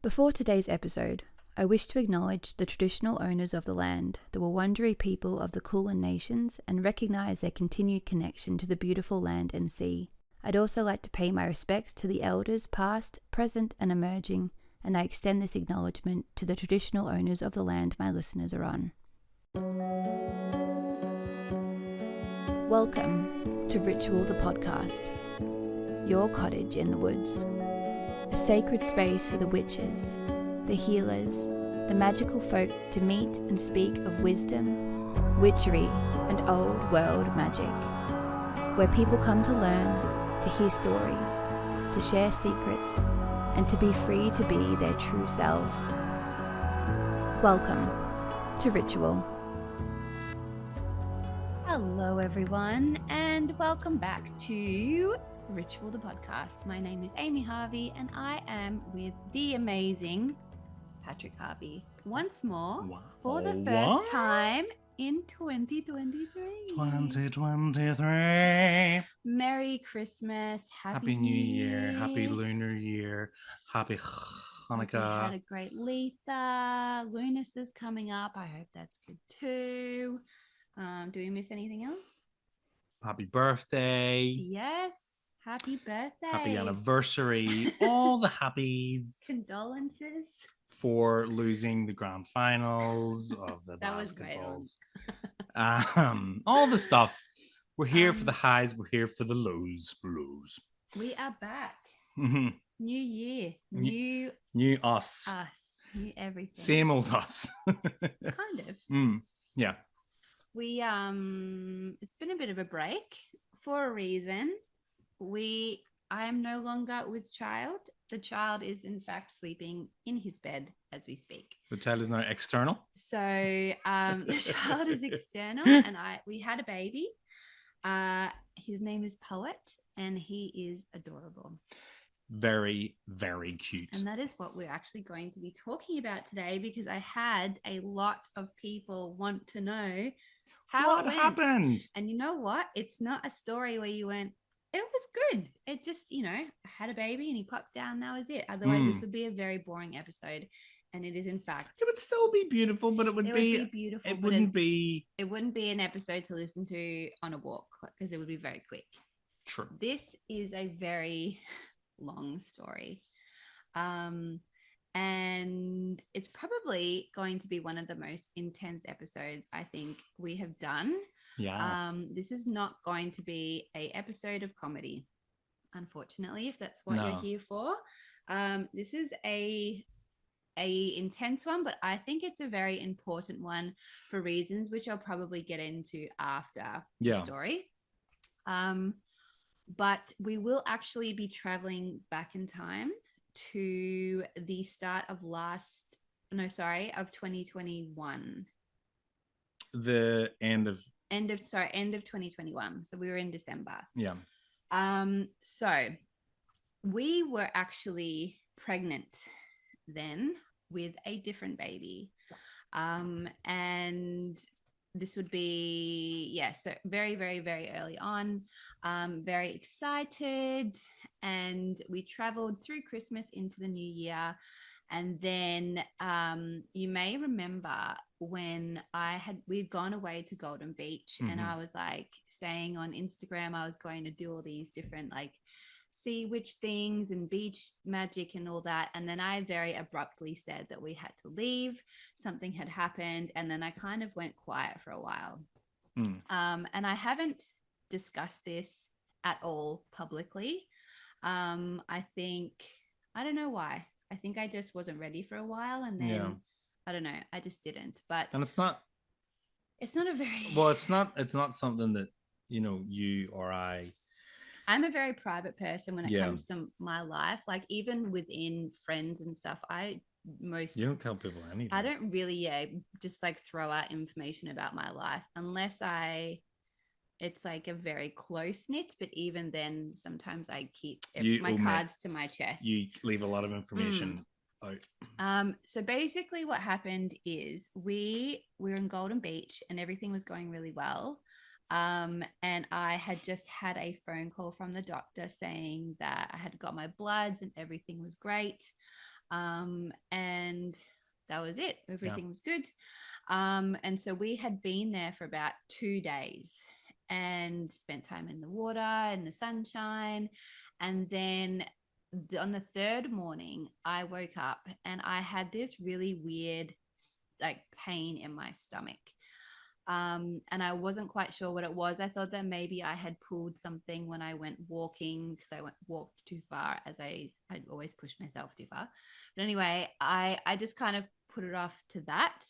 Before today's episode, I wish to acknowledge the traditional owners of the land, the Wurundjeri people of the Kulin Nations, and recognise their continued connection to the beautiful land and sea. I'd also like to pay my respects to the elders past, present and emerging, and I extend this acknowledgement to the traditional owners of the land my listeners are on. Welcome to Ritual the Podcast, your cottage in the woods. A sacred space for the witches, the healers, the magical folk to meet and speak of wisdom, witchery, and old world magic, where people come to learn, to hear stories, to share secrets, and to be free to be their true selves. Welcome to Ritual. Hello everyone, and welcome back to Ritual the Podcast. My name is Amy Harvey and I am with the amazing Patrick Harvey once more for the first time in 2023. 2023. Merry Christmas, Happy New Year, Happy Lunar Year, Happy Hope you Hanukkah. had a great Letha. Lunas is coming up. I hope that's good too. Do we miss anything else? Happy birthday. Yes. Happy birthday. Happy anniversary. All the happies. Condolences. For losing the grand finals of the That was great. All the stuff. We're here for the highs. We're here for the lows. We are back. Mm-hmm. New year. New us. New everything. Same old us. Kind of. Yeah. We it's been a bit of a break for a reason. I am no longer with child. The child is in fact sleeping in his bed as we speak. The child is now external. So the child is external, and we had a baby. His name is Poet, and he is adorable. Very, very cute. And that is what we're actually going to be talking about today, because I had a lot of people want to know what happened. And you know what? It's not a story where you went, it was good. It just, I had a baby and he popped down. That was it. Otherwise, this would be a very boring episode. And it is, in fact, it would still be beautiful, but it would be beautiful. It wouldn't be an episode to listen to on a walk, because it would be very quick. True. This is a very long story. And it's probably going to be one of the most intense episodes I think we have done. Yeah. This is not going to be an episode of comedy, unfortunately, if that's what you're here for. This is a intense one, but I think it's a very important one for reasons which I'll probably get into after the story. But we will actually be traveling back in time to the start of 2021. The end of 2021. So we were in December. Yeah. So we were actually pregnant then with a different baby. And this would be, so very, very, very early on. Very excited, and we traveled through Christmas into the new year. And then you may remember when we'd gone away to Golden Beach, and I was like saying on Instagram I was going to do all these different like sea witch things and beach magic and all that. And then I very abruptly said that we had to leave. Something had happened, and then I kind of went quiet for a while. And I haven't discussed this at all publicly. I don't know why. I think I just wasn't ready for a while, and then I don't know, I just didn't. But and it's not a very it's not something that you or I'm a very private person when it comes to my life. Like even within friends and stuff, you don't tell people anything. I don't really just like throw out information about my life unless it's like a very close knit, but even then sometimes I keep my cards to my chest. You leave a lot of information out. So basically what happened is we were in Golden Beach and everything was going really well. And I had just had a phone call from the doctor saying that I had got my bloods and everything was great. And that was it. Yeah. Everything was good. And so we had been there for about 2 days and spent time in the water, in the sunshine. And then on the third morning, I woke up and I had this really weird, like, pain in my stomach. And I wasn't quite sure what it was. I thought that maybe I had pulled something when I went walking, because I walked too far, as I always push myself too far. But anyway, I just kind of put it off to that.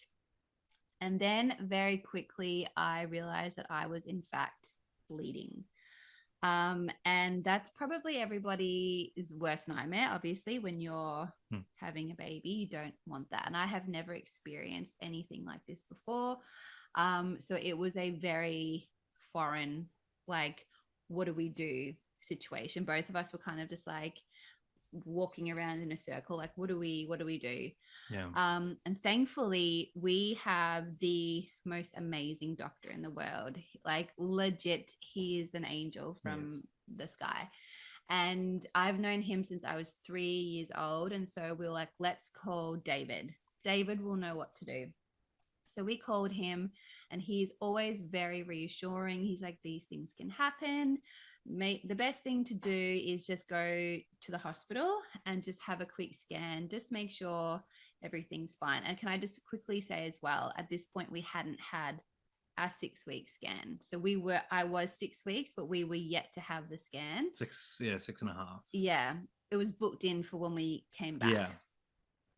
And then very quickly, I realized that I was in fact bleeding. And that's probably everybody's worst nightmare. Obviously, when you're having a baby, you don't want that. And I have never experienced anything like this before. So it was a very foreign, like, what do we do situation. Both of us were kind of just like walking around in a circle, like, what do we do? Yeah. And thankfully we have the most amazing doctor in the world. Like, legit, he is an angel from the sky. And I've known him since I was 3 years old. And so we were like, let's call David. David will know what to do. So we called him, and he's always very reassuring. He's like, these things can happen. The best thing to do is just go to the hospital and just have a quick scan. Just make sure everything's fine. And can I just quickly say as well, at this point, we hadn't had our 6-week scan. So I was 6 weeks, but we were yet to have the scan. 6.5. Yeah. It was booked in for when we came back. Yeah.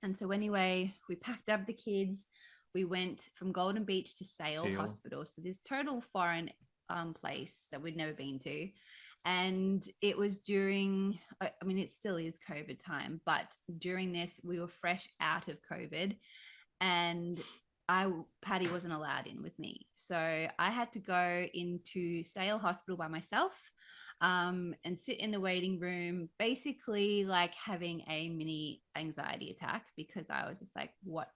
And so anyway, we packed up the kids. We went from Golden Beach to Sale Hospital. So this total foreign place that we'd never been to. And it was during, I mean, it still is COVID time, but during this, we were fresh out of COVID, and Patty wasn't allowed in with me. So I had to go into Sale Hospital by myself, and sit in the waiting room, basically like having a mini anxiety attack, because I was just like, what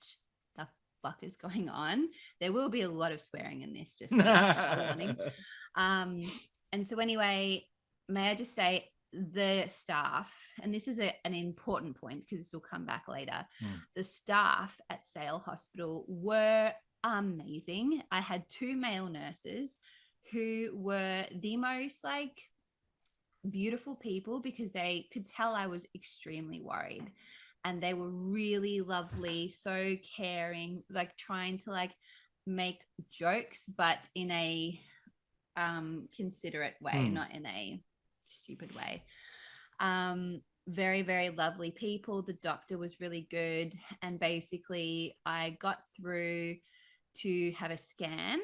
the fuck is going on? There will be a lot of swearing in this, just a warning. And so anyway, may I just say, the staff, and this is an important point because this will come back later, the staff at Sale Hospital were amazing. I had 2 male nurses who were the most like beautiful people, because they could tell I was extremely worried, and they were really lovely, so caring, like trying to like make jokes, but in a considerate way, not in a stupid way. Very, very lovely people. The doctor was really good. And basically I got through to have a scan,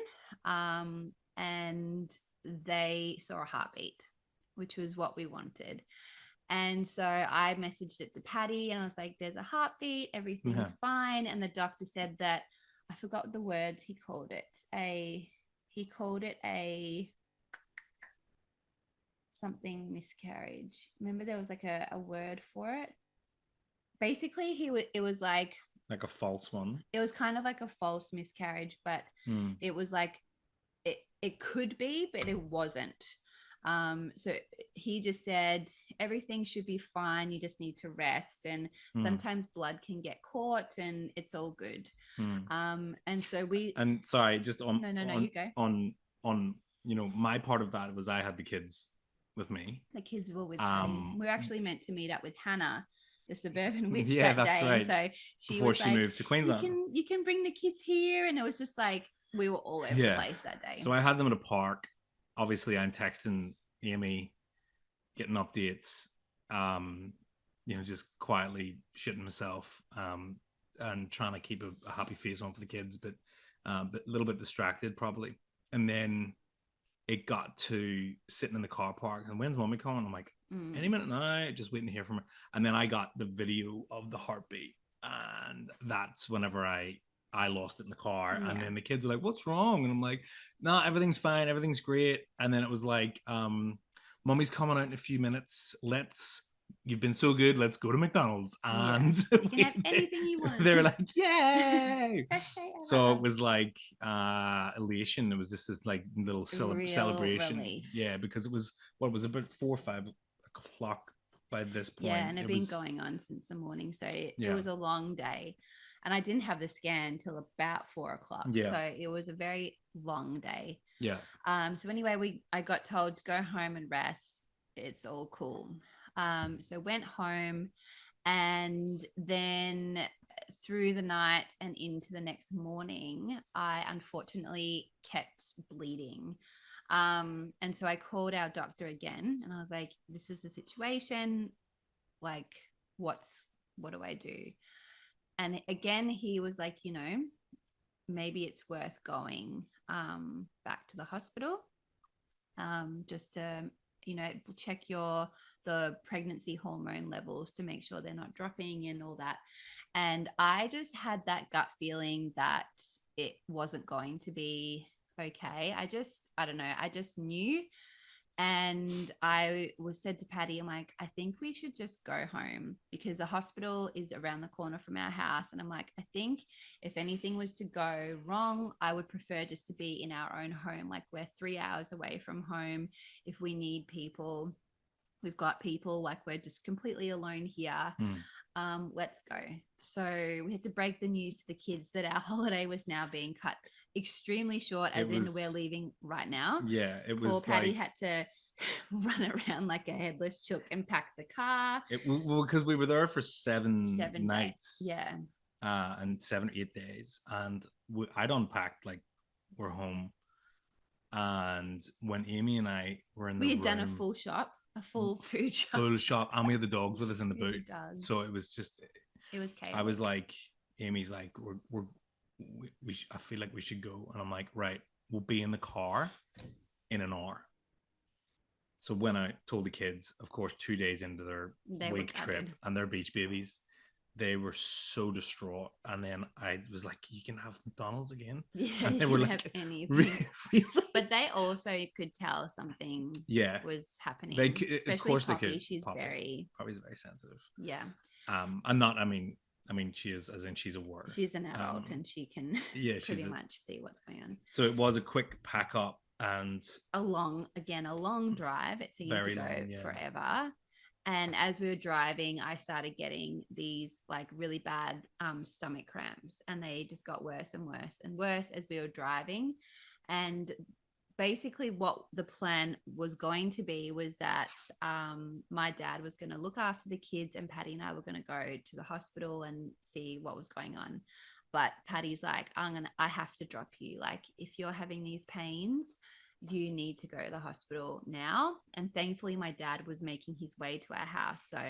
and they saw a heartbeat, which was what we wanted. And so I messaged it to Patty, and I was like, there's a heartbeat, everything's fine. And the doctor said that, I forgot the words he called it, a something miscarriage. Remember, there was like a word for it. Basically, it was like a false one. It was kind of like a false miscarriage, but it was like it could be, but it wasn't. So he just said everything should be fine. You just need to rest, and sometimes blood can get caught, and it's all good. And so sorry, just on you go. On my part of that was I had the kids with me. The kids were with Patty. We were actually meant to meet up with Hannah, the suburban witch, that day. Right. And so before she moved to Queensland. You can bring the kids here, and it was just like we were all over the place that day. So I had them at a park. Obviously, I'm texting Amy, getting updates, just quietly shitting myself, and trying to keep a happy face on for the kids, but a little bit distracted probably. And then it got to sitting in the car park, and when's mommy calling? I'm like, any minute now, just waiting to hear from her. And then I got the video of the heartbeat, and that's whenever I lost it in the car. And then the kids are like, what's wrong? And I'm like, no, everything's fine, everything's great. And then it was like, mommy's coming out in a few minutes, you've been so good, let's go to McDonald's, and you can have anything you want. They were like, yay. So it was like elation. It was just this like little celebration relief. because it was about 4 or 5 o'clock by this Yeah, point. and it'd It been was, going on since the morning. So it yeah, was a long day. And I didn't have the scan till about 4 o'clock. yeah, So it was a very long day. yeah. So anyway, I got told to go home and rest. It's all cool. So went home, and then through the night and into the next morning, I unfortunately kept bleeding. And so I called our doctor again, and I was like, this is the situation. Like, what do I do? And again, he was like, maybe it's worth going back to the hospital, just to check the pregnancy hormone levels to make sure they're not dropping and all that. And I just had that gut feeling that it wasn't going to be okay. I don't know, I just knew. And I was said to Patty, I'm like, I think we should just go home because the hospital is around the corner from our house. And I'm like, I think if anything was to go wrong, I would prefer just to be in our own home. Like, we're 3 hours away from home. If we need people, we've got people. Like, we're just completely alone here. Let's go. So we had to break the news to the kids that our holiday was now being cut extremely short, as in we're leaving right now. Yeah, it Poor was Patty like, had to run around like a headless chook and pack the car. well, because we were there for 7 days. nights, Yeah. and 7 or 8 days, and I'd unpacked like we're home, and when Amy and I were in the We had done a room, full shop, a full food shop. full shop, and we had the dogs with us in the boot, so it was chaotic. I was like, Amy's like, I feel like we should go, and I'm like, right, we'll be in the car in an hour. So when I told the kids, of course, 2 days into their week trip and their beach babies, they were so distraught. And then I was like, you can have McDonald's again. Yeah, and they you were can like, have anything. really? But they also could tell something was happening. Especially of course Poppy. They could. She's Poppy's very sensitive. Yeah. I'm not, I mean, she is, as in she's aware. She's an adult and she can pretty much see what's going on. So it was a quick pack up and a long drive. It seemed to go forever. And as we were driving, I started getting these like really bad stomach cramps, and they just got worse and worse and worse as we were driving. And basically what the plan was going to be was that my dad was going to look after the kids, and Patty and I were going to go to the hospital and see what was going on. But Patty's like, I have to drop you. Like, if you're having these pains, you need to go to the hospital now. And thankfully, my dad was making his way to our house. So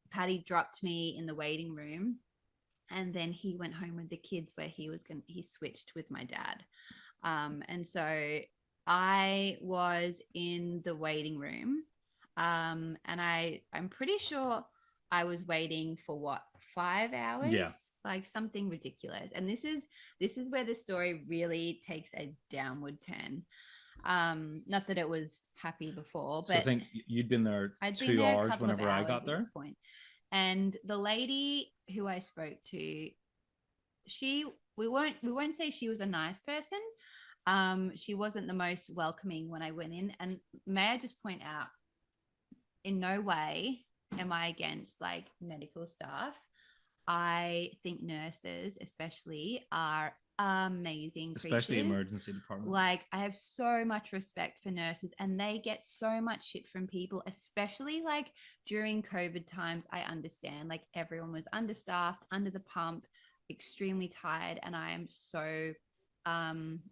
Patty dropped me in the waiting room, and then he went home with the kids where he switched with my dad. And so I was in the waiting room. And I'm pretty sure I was waiting for 5 hours? Yeah. Like something ridiculous. And this is where the story really takes a downward turn. Not that it was happy before, but so I think you'd been there I'd 2 been there hours whenever I got there. Point. And the lady who I spoke to, we won't say she was a nice person. She wasn't the most welcoming when I went in. And may I just point out, in no way am I against like medical staff. I think nurses especially are amazing creatures. Especially emergency department. Like, I have so much respect for nurses, and they get so much shit from people, especially like during COVID times. I understand, like, everyone was understaffed, under the pump, extremely tired, and I am so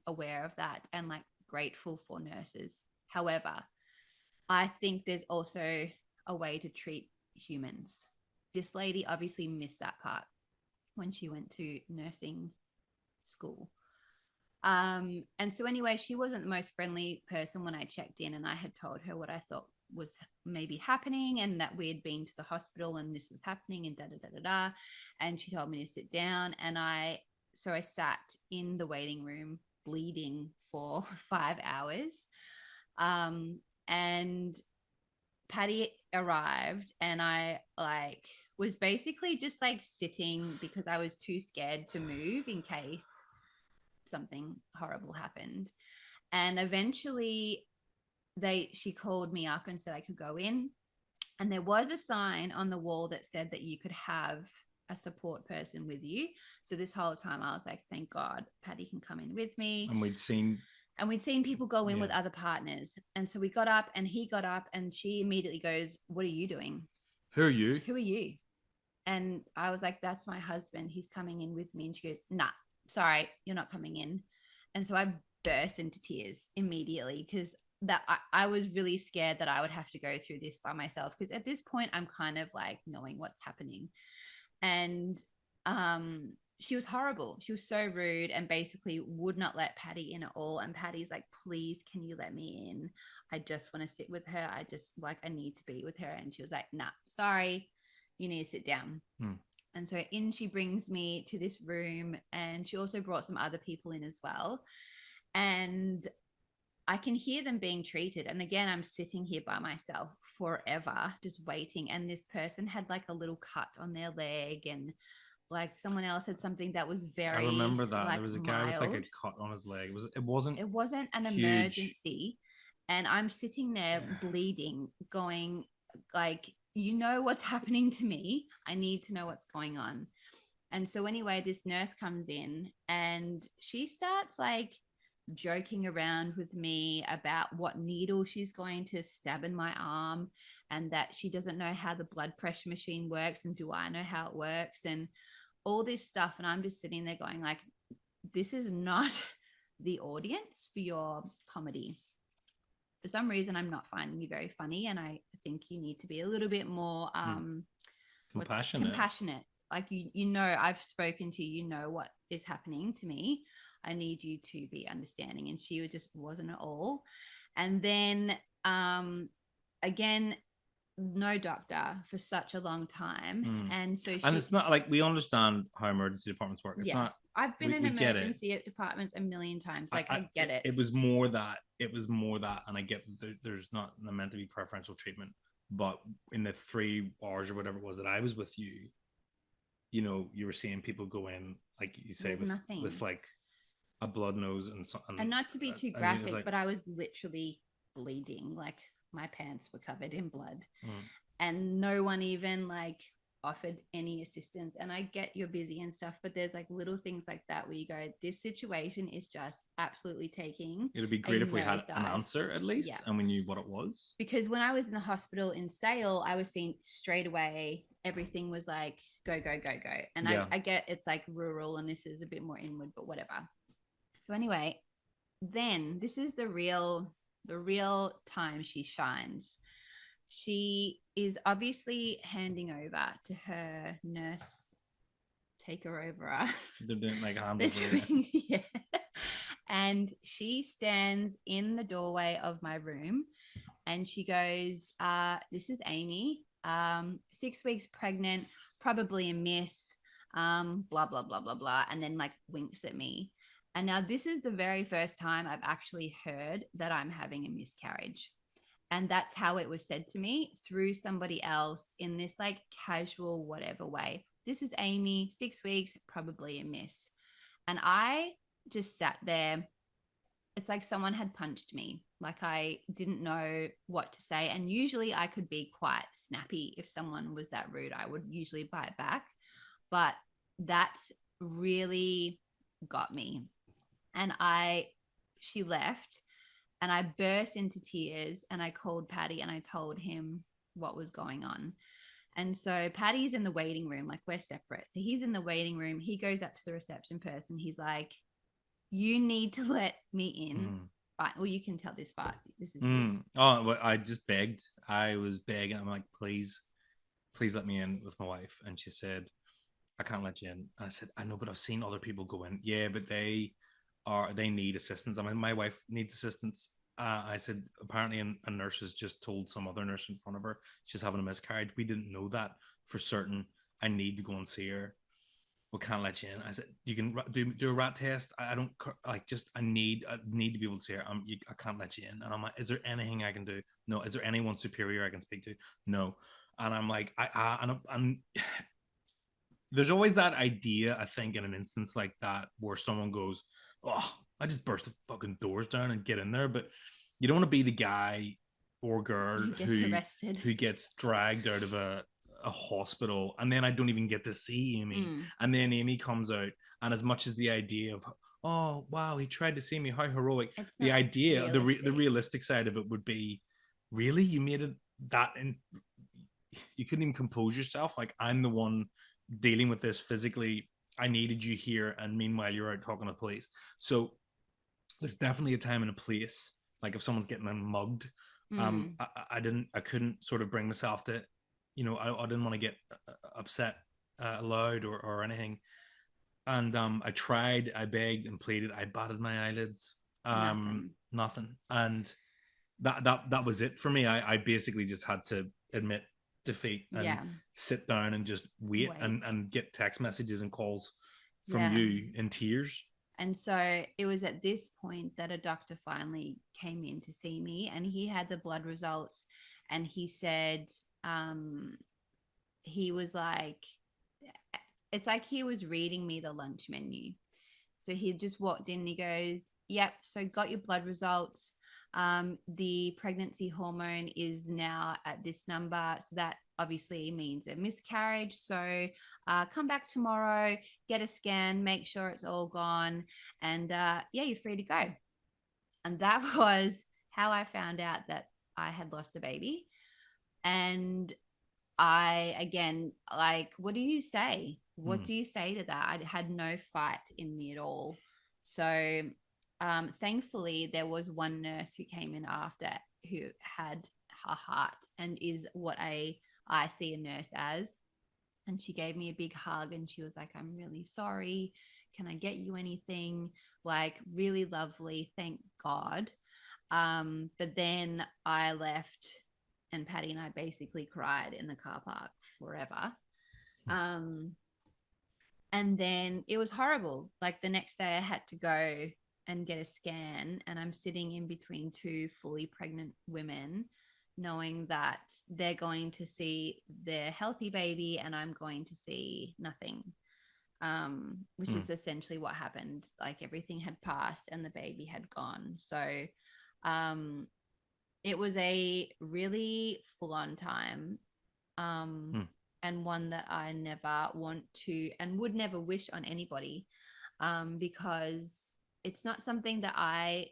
aware of that and like grateful for nurses. However, I think there's also a way to treat humans. This lady obviously missed that part when she went to nursing school. And so anyway, she wasn't the most friendly person when I checked in, and I had told her what I thought was maybe happening, and that we had been to the hospital and this was happening, and da. And she told me to sit down, and I sat in the waiting room bleeding for 5 hours. And Patty arrived, and I like was basically just like sitting because I was too scared to move in case something horrible happened. And eventually she called me up and said I could go in. And there was a sign on the wall that said that you could have a support person with you. So this whole time I was like, thank God Patty can come in with me. And we'd seen people go in Yeah. with other partners. And so we got up and he got up and she immediately goes, what are you doing? Who are you? Who are you? And I was like, that's my husband. He's coming in with me. And she goes, nah, sorry, you're not coming in. And so I burst into tears immediately because that I was really scared that I would have to go through this by myself. Because at this point, I'm kind of like knowing what's happening. And she was horrible. She was so rude and basically would not let Patty in at all. And Patty's like, please, can you let me in? I just want to sit with her. I need to be with her. And she was like, nah, sorry, you need to sit down. And so in she brings me to this room, and she also brought some other people in as well. And I can hear them being treated. And again, I'm sitting here by myself forever, just waiting. And this person had like a little cut on their leg, and like someone else had something that was very, I remember that. like, There was a guy with like a mild. cut on his leg. It wasn't an huge. emergency. And I'm sitting there bleeding, going like, you know what's happening to me. I need to know what's going on. And so anyway, this nurse comes in and she starts like joking around with me about what needle she's going to stab in my arm, and that she doesn't know how the blood pressure machine works and do I know how it works and all this stuff. And I'm just sitting there going like, this is not the audience for your comedy. For some reason, I'm not finding you very funny, and I think you need to be a little bit more compassionate. Like, you know, I've spoken to you, you know what is happening to me. I need you to be understanding. And she just wasn't at all. And then again, no doctor for such a long time. And so and it's not like we understand how emergency departments work. It's not. I've been in emergency departments a million times. Like, I get it. It was more that, and I get that there's not meant to be preferential treatment. But in the 3 hours or whatever it was that I was with you, you know, you were seeing people go in, like you say, with like a blood nose and not to be too graphic, like, but I was literally bleeding. Like, my pants were covered in blood, and no one even like offered any assistance. And I get you're busy and stuff, but there's like little things like that where you go, this situation is just absolutely taking. It'd be great if we had an answer at least, and we knew what it was. Because when I was in the hospital in Sale, I was seeing straight away, everything was like go, go, go, go. And I get it's like rural and this is a bit more inward, but whatever. So anyway, then this is the real time she shines. She is obviously handing over to her nurse. Take her over. They're doing like handover. Yeah. And she stands in the doorway of my room and she goes, this is Amy, 6 weeks pregnant, probably a miss, blah, blah, blah, blah, blah. And then like winks at me. And now this is the very first time I've actually heard that I'm having a miscarriage. And that's how it was said to me, through somebody else in this like casual, whatever way. This is Amy, 6 weeks, probably a miss. And I just sat there. It's like someone had punched me. Like, I didn't know what to say. And usually I could be quite snappy. If someone was that rude, I would usually bite back. But that really got me. And she left. And I burst into tears and I called Patty and I told him what was going on. And so Patty's in the waiting room, like we're separate. So he's in the waiting room. He goes up to the reception person. He's like, you need to let me in. Right. Well, you can tell this part. This is you. Oh, well, I just begged. I was begging. I'm like, please let me in with my wife. And she said, I can't let you in. And I said, I know, but I've seen other people go in. Yeah, but they need assistance. I mean, my wife needs assistance. I said, apparently a nurse has just told some other nurse in front of her she's having a miscarriage. We didn't know that for certain. I need to go and see her. We can't let you in. I said, you can do a rat test. I don't like, just I need to be able to see her. I can't let you in. And I'm like, is there anything I can do? No. Is there anyone superior I can speak to? No. And I'm like, I'm there's always that idea, I think, in an instance like that where someone goes, oh, I just burst the fucking doors down and get in there. But you don't want to be the guy or girl Who gets arrested. who gets dragged out of a hospital, and then I don't even get to see Amy. And then Amy comes out, and as much as the idea of, oh wow, he tried to see me, how heroic, It's the not idea, the realistic. realistic side of it would be, really, you made it that, and you couldn't even compose yourself. Like, I'm the one dealing with this physically. I needed you here, and meanwhile you're out talking to the police. So there's definitely a time and a place. Like, if someone's getting mugged, I couldn't sort of bring myself to, I didn't want to get upset loud or anything. And I tried, I begged and pleaded, I batted my eyelids. Nothing. And that was it for me. I basically just had to admit defeat and sit down and just wait. And get text messages and calls from you in tears. And so it was at this point that a doctor finally came in to see me, and he had the blood results, and he said, he was like, it's like he was reading me the lunch menu. So he just walked in and he goes, yep, so got your blood results. The pregnancy hormone is now at this number. So that obviously means a miscarriage. So come back tomorrow, get a scan, make sure it's all gone. And you're free to go. And that was how I found out that I had lost a baby. And I, again, like, what do you say? What do you say to that? I had no fight in me at all. So thankfully, there was one nurse who came in after who had her heart and is what I see a nurse as. And she gave me a big hug and she was like, I'm really sorry. Can I get you anything? Like, really lovely. Thank God. But then I left and Patty and I basically cried in the car park forever. And then it was horrible. Like, the next day I had to go and get a scan, and I'm sitting in between two fully pregnant women, knowing that they're going to see their healthy baby and I'm going to see nothing, which is essentially what happened. Like, everything had passed and the baby had gone. So it was a really full-on time, and one that I never want to and would never wish on anybody, because it's not something that I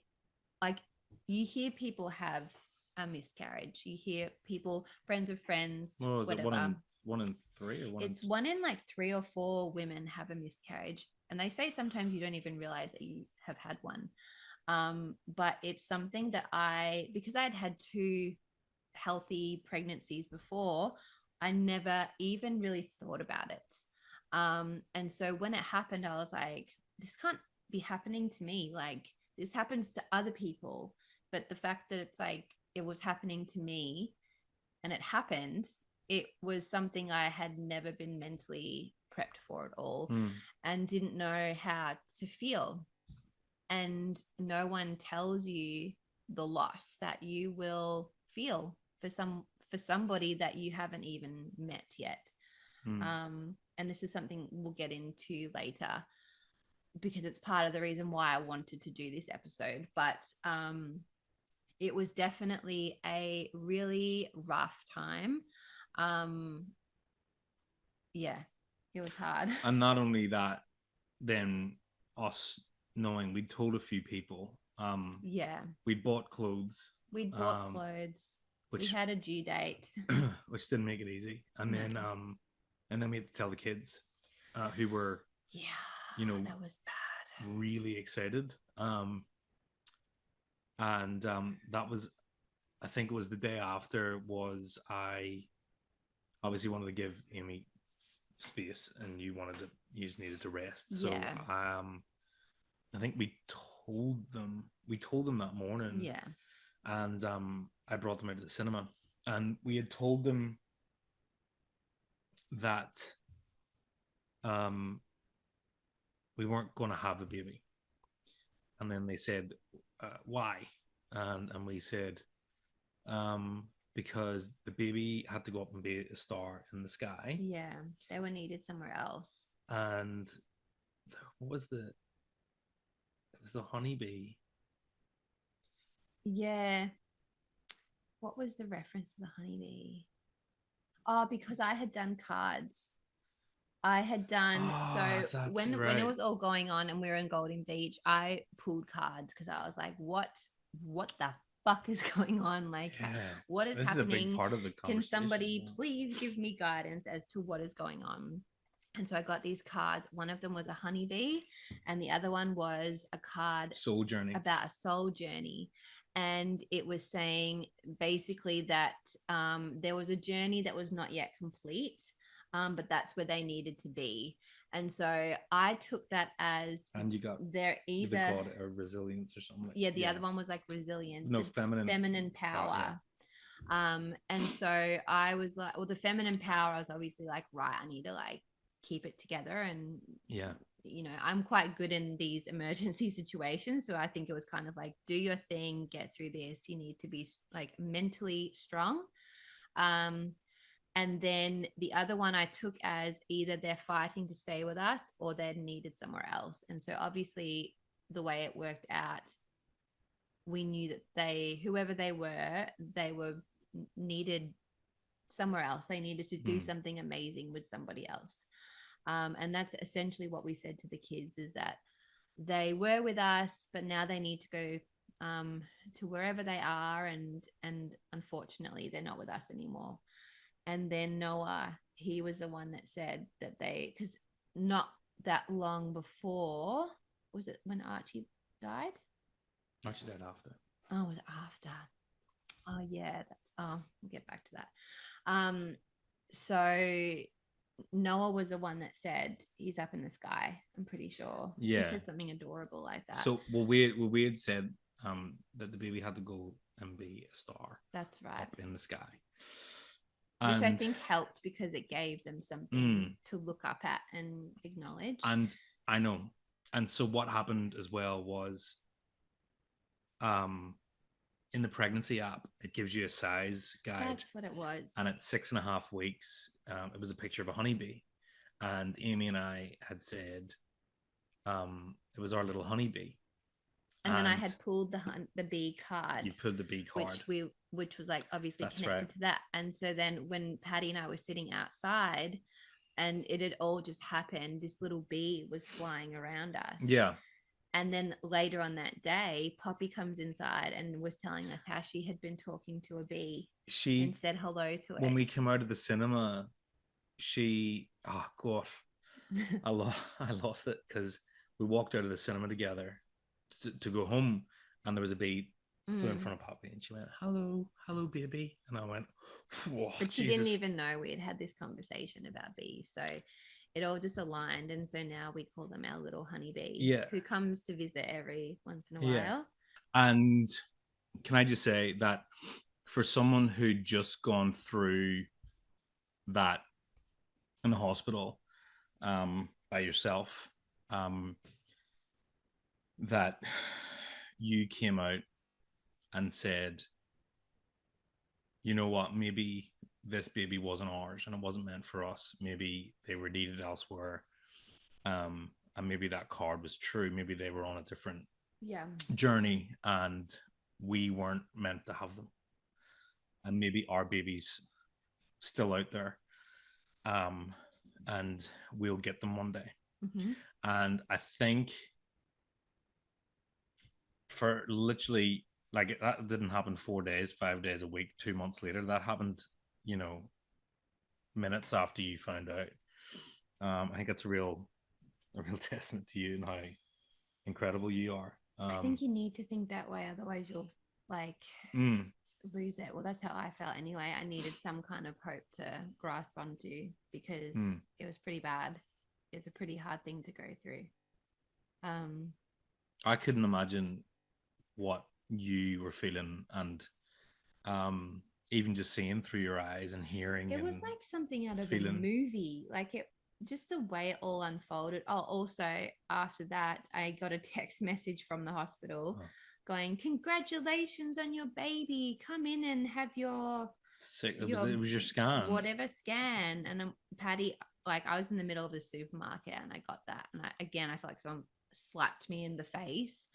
like. You hear people have a miscarriage. You hear people, friends of friends, well, is whatever. It one in three or one? It's one in like 3 or 4 women have a miscarriage, and they say sometimes you don't even realize that you have had one. But it's something that because I had 2 healthy pregnancies before, I never even really thought about it. And so when it happened, I was like, this can't be happening to me. Like, this happens to other people. But the fact that it's like it was happening to me and it happened, it was something I had never been mentally prepped for at all, and didn't know how to feel. And no one tells you the loss that you will feel for somebody that you haven't even met yet. And this is something we'll get into later, because it's part of the reason why I wanted to do this episode. But it was definitely a really rough time. It was hard. And not only that, then us knowing we'd told a few people. We'd bought clothes. We'd bought clothes. We had a due date, which didn't make it easy. And then we had to tell the kids, who were, that was bad, really excited. That was, I think it was the day after, was I obviously wanted to give Amy space, and you just needed to rest. So I think we told them that morning. And I brought them out to the cinema, and we had told them that we weren't going to have a baby. And then they said, why? And we said, because the baby had to go up and be a star in the sky. Yeah, they were needed somewhere else. And what was it was the honeybee. Yeah. what was the reference to the honeybee? Oh, because I had done cards. I had done Oh, so that's when it right. was all going on and we were in Golden Beach, I pulled cards because I was like, what the fuck is going on? Like Yeah. what is This is a big happening? part of the Can conversation. somebody Yeah. please give me guidance as to what is going on? And so I got these cards. One of them was a honeybee, and the other one was a card Soul journey. about a soul journey. And it was saying basically that there was a journey that was not yet complete, but that's where they needed to be. And so I took that as And you got, they're they either, call it a resilience or something. yeah, the Yeah. other one was like resilience, No, feminine. feminine Yeah. power. And so I was like, well, the feminine power, I was obviously like, right, I need to like keep it together. And, Yeah. you know, I'm quite good in these emergency situations. So I think it was kind of like, do your thing, get through this. You need to be like mentally strong. Um, and then the other one I took as either they're fighting to stay with us or they're needed somewhere else. And so obviously, the way it worked out, we knew that whoever they were needed somewhere else. They needed to do something amazing with somebody else. And that's essentially what we said to the kids, is that they were with us, but now they need to go to wherever they are, and unfortunately they're not with us anymore. And then Noah, he was the one that said that because not that long before, was it when Archie died? Actually, that after. Oh, it was after. Oh yeah, we'll get back to that. Um, so Noah was the one that said he's up in the sky. I'm pretty sure he Yeah. said something adorable like that. So we had said that the baby had to go and be a star That's right. up in the sky. Which I And think helped because it gave them something to look up at and acknowledge. And I know. And so what happened as well was um in the pregnancy app, it gives you a size guide. That's what it was. And at 6.5 weeks, it was a picture of a honeybee. And Amy and I had said it was our little honeybee. And then I had pulled the bee card. You pulled the bee card. Which was like obviously That's connected right. to that. And so then when Patty and I were sitting outside and it had all just happened, this little bee was flying around us. Yeah. And then later on that day, Poppy comes inside and was telling us how she had been talking to a bee and said hello to it. When we came out of the cinema, oh god, I lost it because we walked out of the cinema together to go home, and there was a bee flew in front of Poppy, and she went, "Hello, hello, baby," and I went, "Whoa!" But she didn't even know we had this conversation about bees, so it all just aligned, and so now we call them our little honeybee, who comes to visit every once in a while. And can I just say that for someone who'd just gone through that in the hospital by yourself, that you came out and said, you know what, maybe this baby wasn't ours and it wasn't meant for us. Maybe they were needed elsewhere. And maybe that card was true. Maybe they were on a different journey and we weren't meant to have them. And maybe our baby's still out there. And we'll get them one day. And I think for literally, like, that didn't happen 4 days, 5 days a week, 2 months later. That happened, minutes after you found out. I think it's a real testament to you and how incredible you are. I think you need to think that way, otherwise you'll like lose it. Well, that's how I felt anyway. I needed some kind of hope to grasp onto because it was pretty bad. It's a pretty hard thing to go through. I couldn't imagine what you were feeling, and even just seeing through your eyes and hearing. It was like something out of a movie. Like it, just the way it all unfolded. Oh, also after that, I got a text message from the hospital going, "Congratulations on your baby. Come in and have your it was your scan, whatever scan." And Patty, like, I was in the middle of the supermarket and I got that, and I felt like someone slapped me in the face.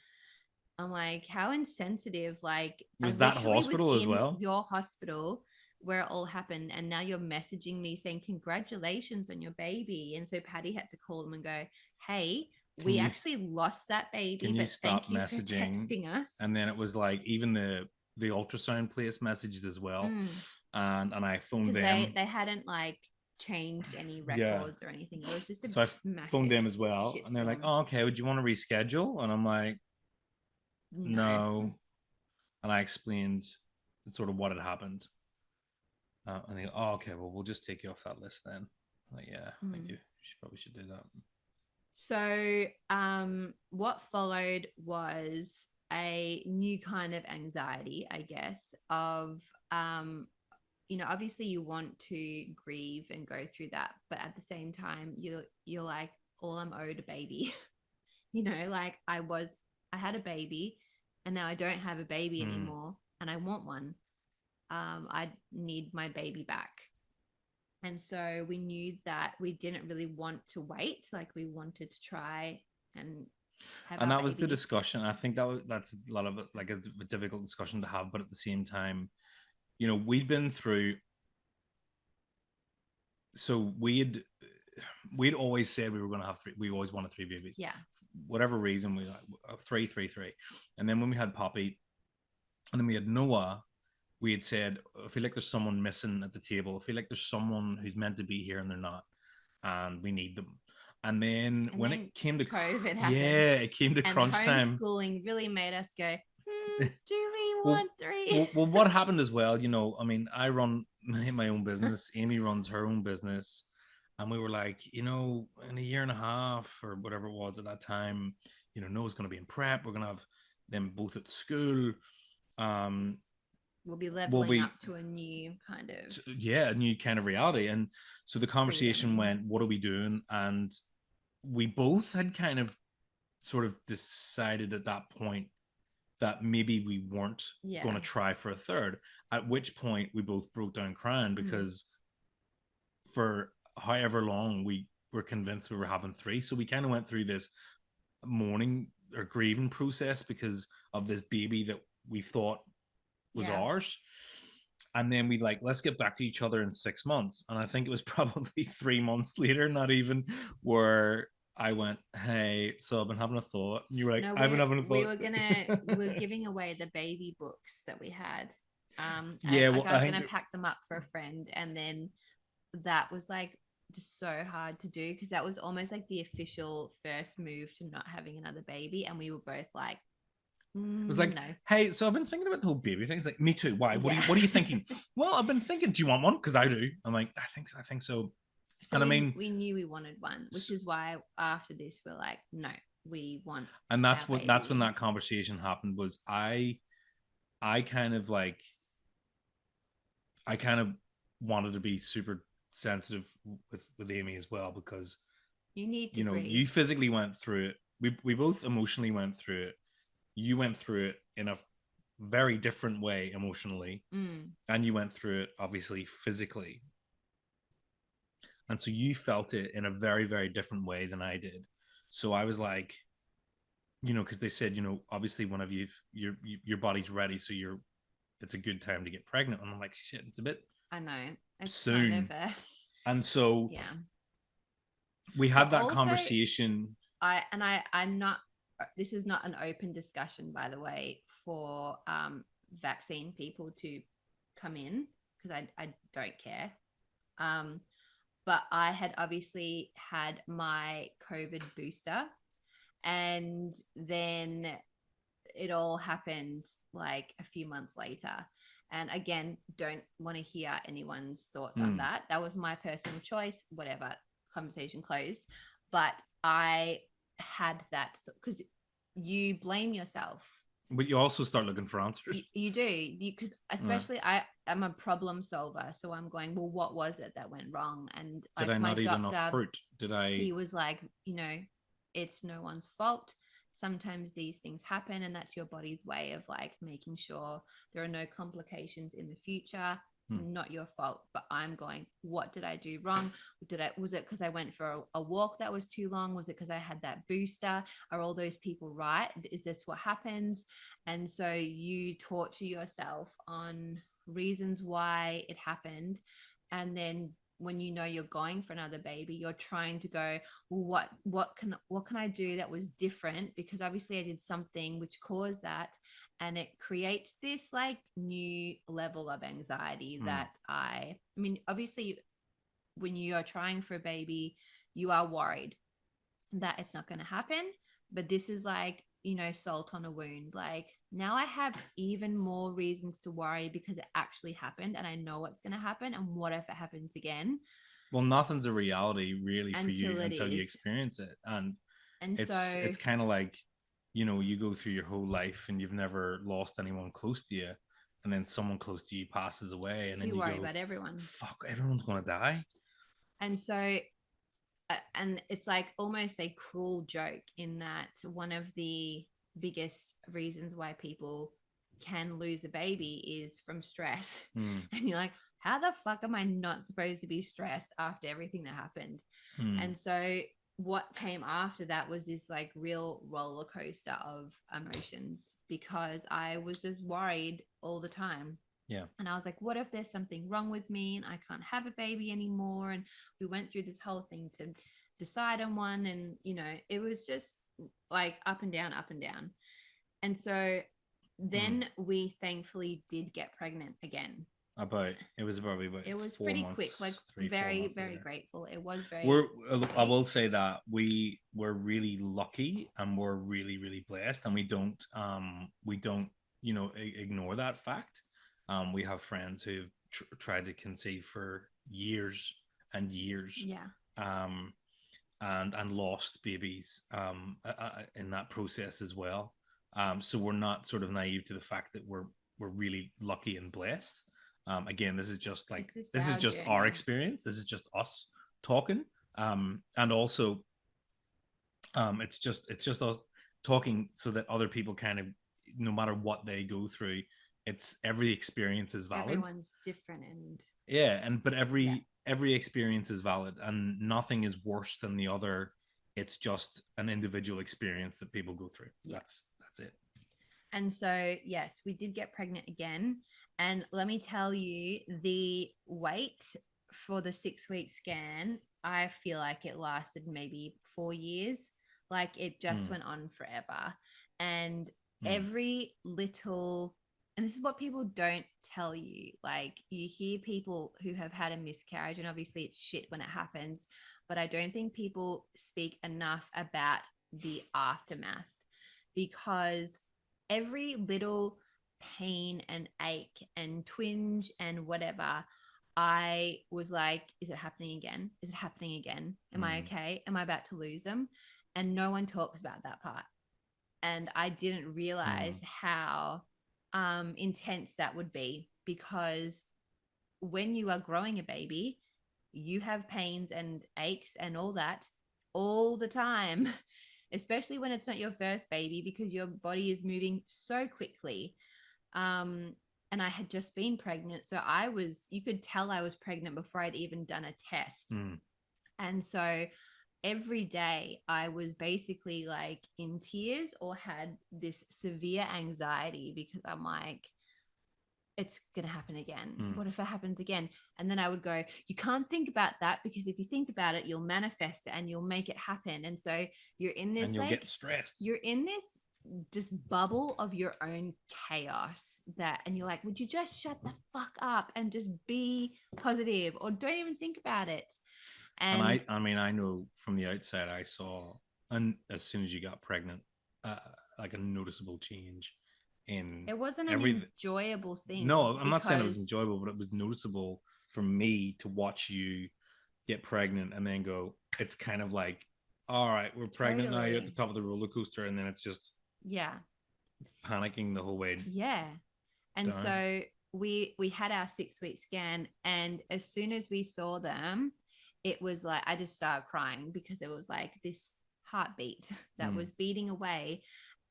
I'm like, how insensitive. Like, I Was that literally was hospital as in well? your hospital where it all happened, and now you're messaging me saying congratulations on your baby. And so Patty had to call them and go, hey, Can we you actually lost that baby, can you but stop thank you for messaging? texting us. And then it was like even the ultrasound place messaged as well, Mm. and I phoned Because them. they hadn't like changed any Yeah, records or anything. It was just a so I phoned massive them as well, and they're like, shitstorm. "Oh, okay. Would you want to reschedule?" And I'm like, No. "No." And I explained sort of what had happened. And they go, "Oh, okay. Well, we'll just take you off that list then." I'm like, yeah, I think Mm. you probably should do that. So, what followed was a new kind of anxiety, I guess, of, obviously you want to grieve and go through that, but at the same time, you're like, all I'm owed a baby. Like I had a baby, and now I don't have a baby Mm. anymore, and I want one. I need my baby back. And so we knew that we didn't really want to wait. Like we wanted to try and have And our that was the baby. discussion. I think that's a lot of it, like a difficult discussion to have, but at the same time, we'd been through. So we'd always said we were going to have three. We always wanted three babies. Yeah. Whatever reason, we like three. And then when we had Poppy, and then we had Noah, we had said, I feel like there's someone missing at the table. I feel like there's someone who's meant to be here and they're not, and we need them. And then And when then it came to COVID happened, yeah, it came to and crunch time. homeschooling really made us go, do we well, want three? well, what happened as well? I mean, I run my own business. Amy runs her own business, and we were like, in a year and a half or whatever it was at that time, Noah's going to be in prep. We're going to have them both at school. Um, We'll be we'll leveling be up to a new kind of yeah, a new kind of reality. And so the conversation freedom. went, what are we doing? And we both had kind of sort of decided at that point that maybe we weren't Yeah. going to try for a third, at which point we both broke down crying because for however long we were convinced we were having three. So we kind of went through this mourning or grieving process because of this baby that we thought was Yeah. ours. And then we like, let's get back to each other in 6 months. And I think it was probably 3 months later, not even, where I went, hey, so I've been having a thought. And you were like, No, I've been having a we thought. were we were giving away the baby books that we had. Yeah, Like well, I I was think gonna pack them up for a friend, and then that was like just so hard to do because that was almost like the official first move to not having another baby, and we were both like, it was like, no, hey, so I've been thinking about the whole baby thing. It's like, me too. Why? yeah. What are you thinking? Well, I've been thinking, do you want one? Because I do. I'm like, I think so. So And I mean, we knew we wanted one, which is why after this we're like, no, we want and our that's when baby. that conversation happened. Was I kind of like I kind of wanted to be super sensitive with Amy as well because You need to grieve. you physically went through it. We both emotionally went through it. You went through it in a very different way emotionally, and you went through it obviously physically. And so you felt it in a very, very different way than I did. So I was like, because they said, obviously whenever your body's ready, so it's a good time to get pregnant. And I'm like, shit, it's a bit I know it's kind of soon. And so yeah. we But had that also, conversation. I'm not. This is not an open discussion, by the way, for vaccine people to come in because I don't care. Um, but I had obviously had my COVID booster, and then it all happened like a few months later. And again, don't want to hear anyone's thoughts on that. That was my personal choice, whatever, conversation closed. But I had that because you blame yourself. But you also start looking for answers. You do, because especially I'm a problem solver. So I'm going, well, what was it that went wrong? And Did like I my not eat enough doctor, fruit? Did I? he was like, it's no one's fault. Sometimes these things happen, and that's your body's way of like making sure there are no complications in the future. not your fault. But I'm going, what did I do wrong? Was it because I went for a walk that was too long? Was it because I had that booster? Are all those people right? Is this what happens? And so you torture yourself on reasons why it happened. And then when you know you're going for another baby, you're trying to go, well, what can I do that was different? Because obviously I did something which caused that. And it creates this like new level of anxiety that I mean, obviously when you are trying for a baby, you are worried that it's not going to happen. But this is like, salt on a wound. Like now I have even more reasons to worry because it actually happened and I know what's going to happen. And what if it happens again? Well, nothing's a reality really for Until you it until you is. experience it. And And so it's kind of like, you go through your whole life and you've never lost anyone close to you, and then someone close to you passes away, and so then you you worry go, about everyone. fuck, everyone's gonna die. And so and it's like almost a cruel joke in that one of the biggest reasons why people can lose a baby is from stress. And you're like, how the fuck am I not supposed to be stressed after everything that happened? And so what came after that was this like real roller coaster of emotions because I was just worried all the time. Yeah. And I was like, what if there's something wrong with me and I can't have a baby anymore? And we went through this whole thing to decide on one. And, it was just like up and down, up and down. And so then we thankfully did get pregnant again. It was probably about It was 4 pretty months, quick, like 3 4 very, months very later. grateful. It was very We're I quick. will say that we were really lucky and we're really really blessed, and we don't ignore that fact. We have friends who've tried to conceive for years and years, Yeah. um and lost babies in that process as well. So we're not sort of naive to the fact that we're really lucky and blessed. Again, this is just like this is our just our journey. experience. This is just us talking, and also it's just us talking so that other people kind of, no matter what they go through, it's every experience is valid. Everyone's different and Yeah, but yeah. every experience is valid and nothing is worse than the other. It's just an individual experience that people go through. Yeah. That's it. And so, yes, we did get pregnant again. And let me tell you, the wait for the 6 week scan, I feel like it lasted maybe 4 years. Like it just went on forever. And every little, and this is what people don't tell you. Like you hear people who have had a miscarriage, and obviously it's shit when it happens, but I don't think people speak enough about the aftermath because every little pain and ache and twinge and whatever, I was like, is it happening again? Is it happening again? Am I okay? Am I about to lose them? And no one talks about that part. And I didn't realize how intense that would be because when you are growing a baby, you have pains and aches and all that all the time, especially when it's not your first baby because your body is moving so quickly. And I had just been pregnant. So you could tell I was pregnant before I'd even done a test. And so every day I was basically like in tears or had this severe anxiety because I'm like, it's going to happen again. What if it happens again? And then I would go, you can't think about that because if you think about it, you'll manifest it and you'll make it happen. And so you're in this, and you'll like, get stressed. You're in this just bubble of your own chaos and you're like, would you just shut the fuck up and just be positive or don't even think about it? And I mean, I know from the outside, I saw, and as soon as you got pregnant, like a noticeable change in it wasn't an every. enjoyable thing. No, I'm not saying it was enjoyable, but it was noticeable for me to watch you get pregnant and then go. It's kind of like, all right, we're pregnant now. You're at the top of the roller coaster, and then it's just panicking the whole way. Yeah, and down. So we had our 6 week scan, and as soon as we saw them, it was like I just started crying because it was like this heartbeat that was beating away,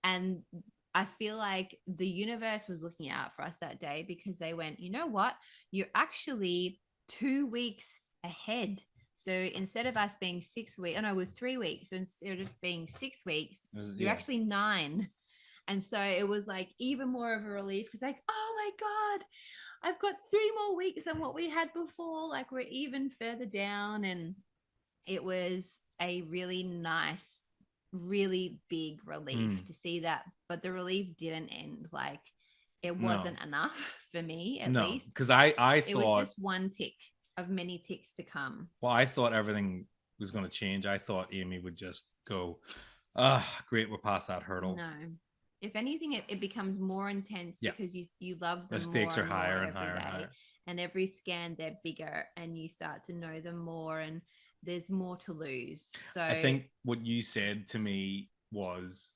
and I feel like the universe was looking out for us that day because they went, you know what? You're actually 2 weeks ahead. So instead of us being 6 weeks, oh no, we're 3 weeks. So instead of being 6 weeks, you're Yeah. actually 9. And so it was like even more of a relief because, like, oh my God, I've got 3 more weeks than what we had before. Like, we're even further down. And it was a really nice, really big relief to see that. But the relief didn't end. Like, it No. wasn't enough for me, at No, least. because I It was thought, just one tick of many ticks to come. well, I thought everything was going to change. I thought Amy would just go, great, we're past that hurdle. No. If anything, it becomes more intense Yeah. because you love them The stakes more are and more higher and every higher and day. higher. And every scan they're bigger and you start to know them more and there's more to lose. So I think what you said to me was,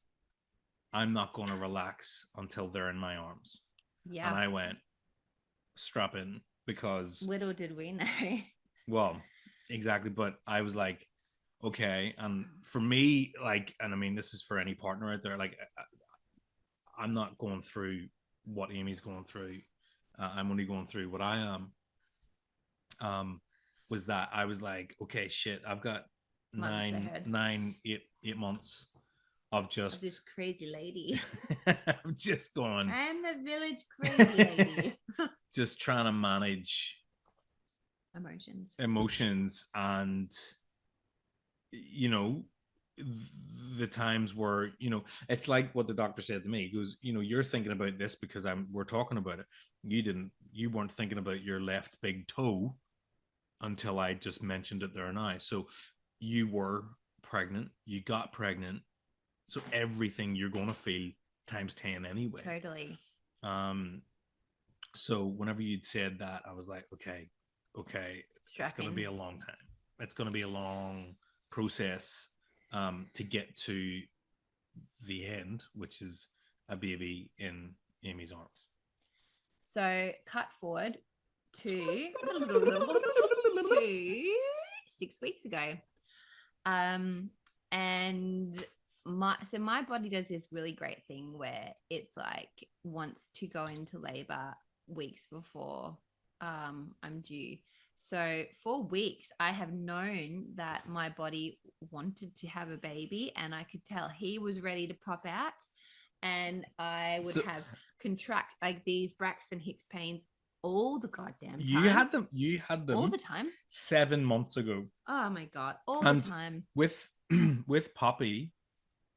I'm not going to relax until they're in my arms. yeah. And I went, strap in, because Little did we know. well, exactly. But I was like, okay. And for me, like, and I mean, this is for any partner out there, like, I'm not going through what Amy's going through. I'm only going through what I am. Was that I was like, okay, shit, I've got Months ahead. 8 months of just This crazy lady. I'm just going, I am the village crazy lady. just trying to manage emotions and, you know, the times where, you know, it's like what the doctor said to me. He goes, you know, you're thinking about this because we're talking about it. You weren't thinking about your left big toe until I just mentioned it there now. So you were pregnant, you got pregnant, so everything you're going to feel times 10 anyway. Totally. So whenever you'd said that, I was like, okay, it's going to be a long time. It's going to be a long process to get to the end, which is a baby in Amy's arms. So cut forward to 6 weeks ago. And my body does this really great thing where it's like wants to go into labor weeks before I'm due. So for weeks, I have known that my body wanted to have a baby, and I could tell he was ready to pop out, and I would have contract like these Braxton Hicks pains all the goddamn time. You had them all the time 7 months ago. Oh my God, all the time. With Poppy,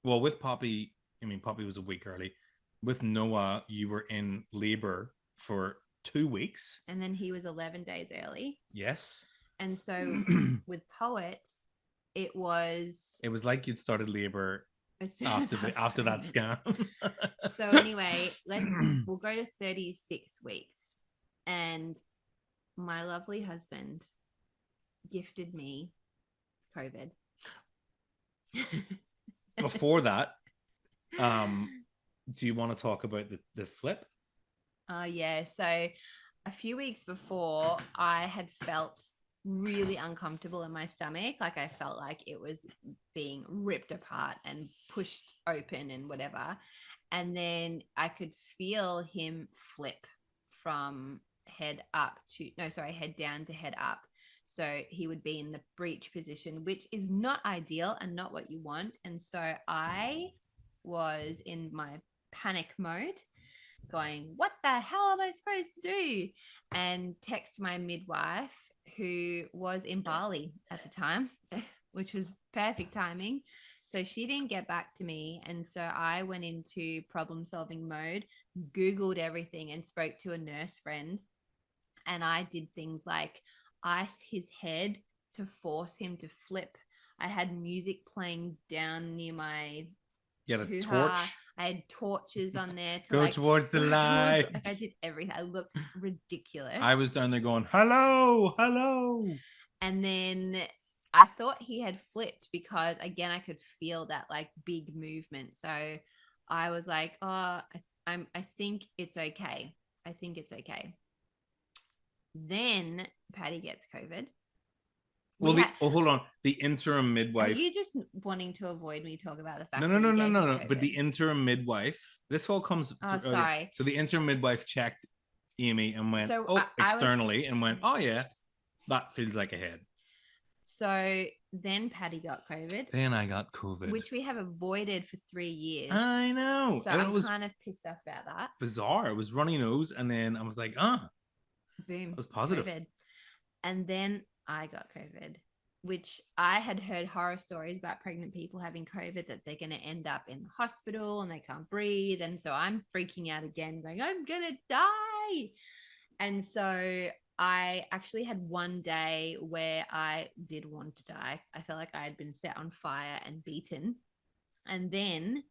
I mean, Poppy was a week early. With Noah, you were in labor for 2 weeks. And then he was 11 days early. Yes. And so with Poets, it was like you'd started labor after that scan. So anyway, we'll go to 36 weeks. And my lovely husband gifted me COVID. Before that, do you want to talk about the flip? Yeah. So a few weeks before, I had felt really uncomfortable in my stomach. Like I felt like it was being ripped apart and pushed open and whatever. And then I could feel him flip from head down to head up. So he would be in the breech position, which is not ideal and not what you want. And so I was in my panic mode going, what the hell am I supposed to do? And text my midwife, who was in Bali at the time, which was perfect timing. So she didn't get back to me. And so I went into problem solving mode, Googled everything and spoke to a nurse friend. And I did things like ice his head to force him to flip. I had music playing down near my torch. I had torches on there to go towards the light. I did everything. I looked ridiculous. I was down there going, hello. And then I thought he had flipped because, again, I could feel that like big movement. So I was like, oh, I think it's okay. Then Patty gets COVID. We Well, had. hold on. The interim Are midwife. you just wanting to avoid me talking about the fact No, no, that no, you no, gave no, me no. But the COVID? interim midwife. This all comes. Oh, Okay. sorry. So the interim midwife checked Amy and went, So oh, I was. externally, and went, oh yeah, that feels like a head. So then Patty got COVID, Then I got COVID. which we have avoided for 3 years. I know. So And I'm it was kind of pissed off about that. bizarre. It was runny nose, and then I was like, Boom. I was positive. COVID. And then I got COVID, which I had heard horror stories about pregnant people having COVID, that they're going to end up in the hospital and they can't breathe. And so I'm freaking out again, going, I'm going to die. And so I actually had one day where I did want to die. I felt like I had been set on fire and beaten. And then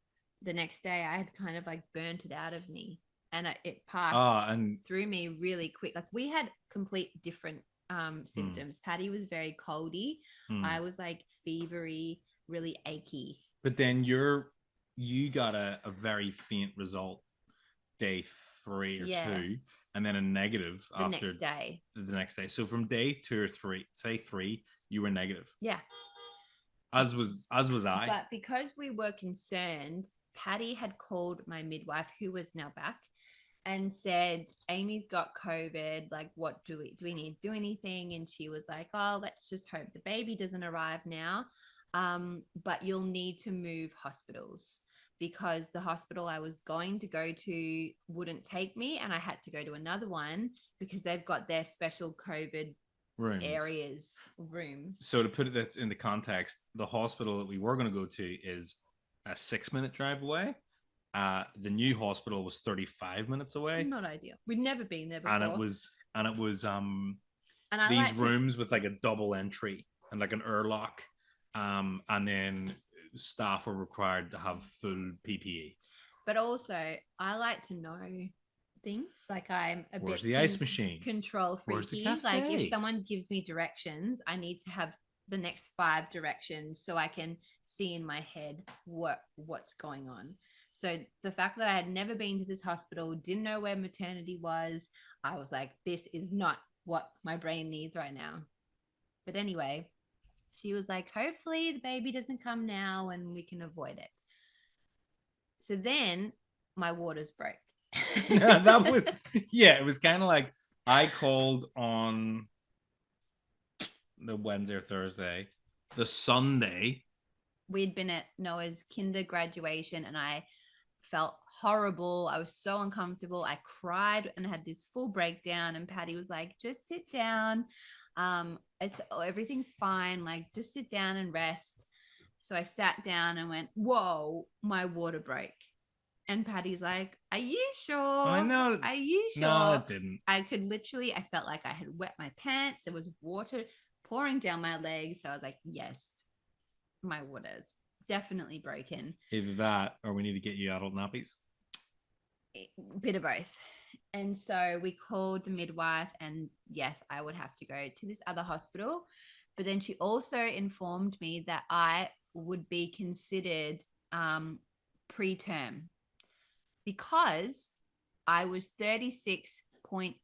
the next day I had kind of like burnt it out of me, and it passed And through me really quick. Like we had complete different symptoms. Patty was very coldy. I was like fevery, really achy. But then you got a very faint result day 3 or 2, and then a negative the after next day. The next day. So from day 2 or 3, say 3, you were negative. Yeah. As was I. But because we were concerned, Patty had called my midwife, who was now back, and said, Amy's got COVID. Like, what do we need to do anything? And she was like, oh, let's just hope the baby doesn't arrive now. But you'll need to move hospitals, because the hospital I was going to go to wouldn't take me, and I had to go to another one because they've got their special COVID rooms. So to put it into context, the hospital that we were going to go to is a 6-minute drive away. The new hospital was 35 minutes away. Not ideal. We'd never been there before. And it was and these rooms with like a double entry and like an airlock. And then staff were required to have full PPE. But also, I like to know things. Like I'm a Where's bit the ice machine? Control freaky. Like if someone gives me directions, I need to have the next 5 directions so I can see in my head what's going on. So the fact that I had never been to this hospital, didn't know where maternity was, I was like, this is not what my brain needs right now. But anyway, she was like, hopefully the baby doesn't come now and we can avoid it. So then my waters broke. That was, it was kind of like I called on the Wednesday or Thursday. The Sunday, we'd been at Noah's kinder graduation, and I felt horrible. I was so uncomfortable. I cried and had this full breakdown, and Patty was like, just sit down. Everything's fine. Like, just sit down and rest. So I sat down and went, whoa, my water broke. And Patty's like, are you sure? I know. Are you sure? No, it didn't. I felt like I had wet my pants. There was water pouring down my legs. So I was like, yes, my water's definitely broken. Either that or we need to get you adult nappies. Bit of both. And so we called the midwife, and yes, I would have to go to this other hospital. But then she also informed me that I would be considered preterm, because I was 36.6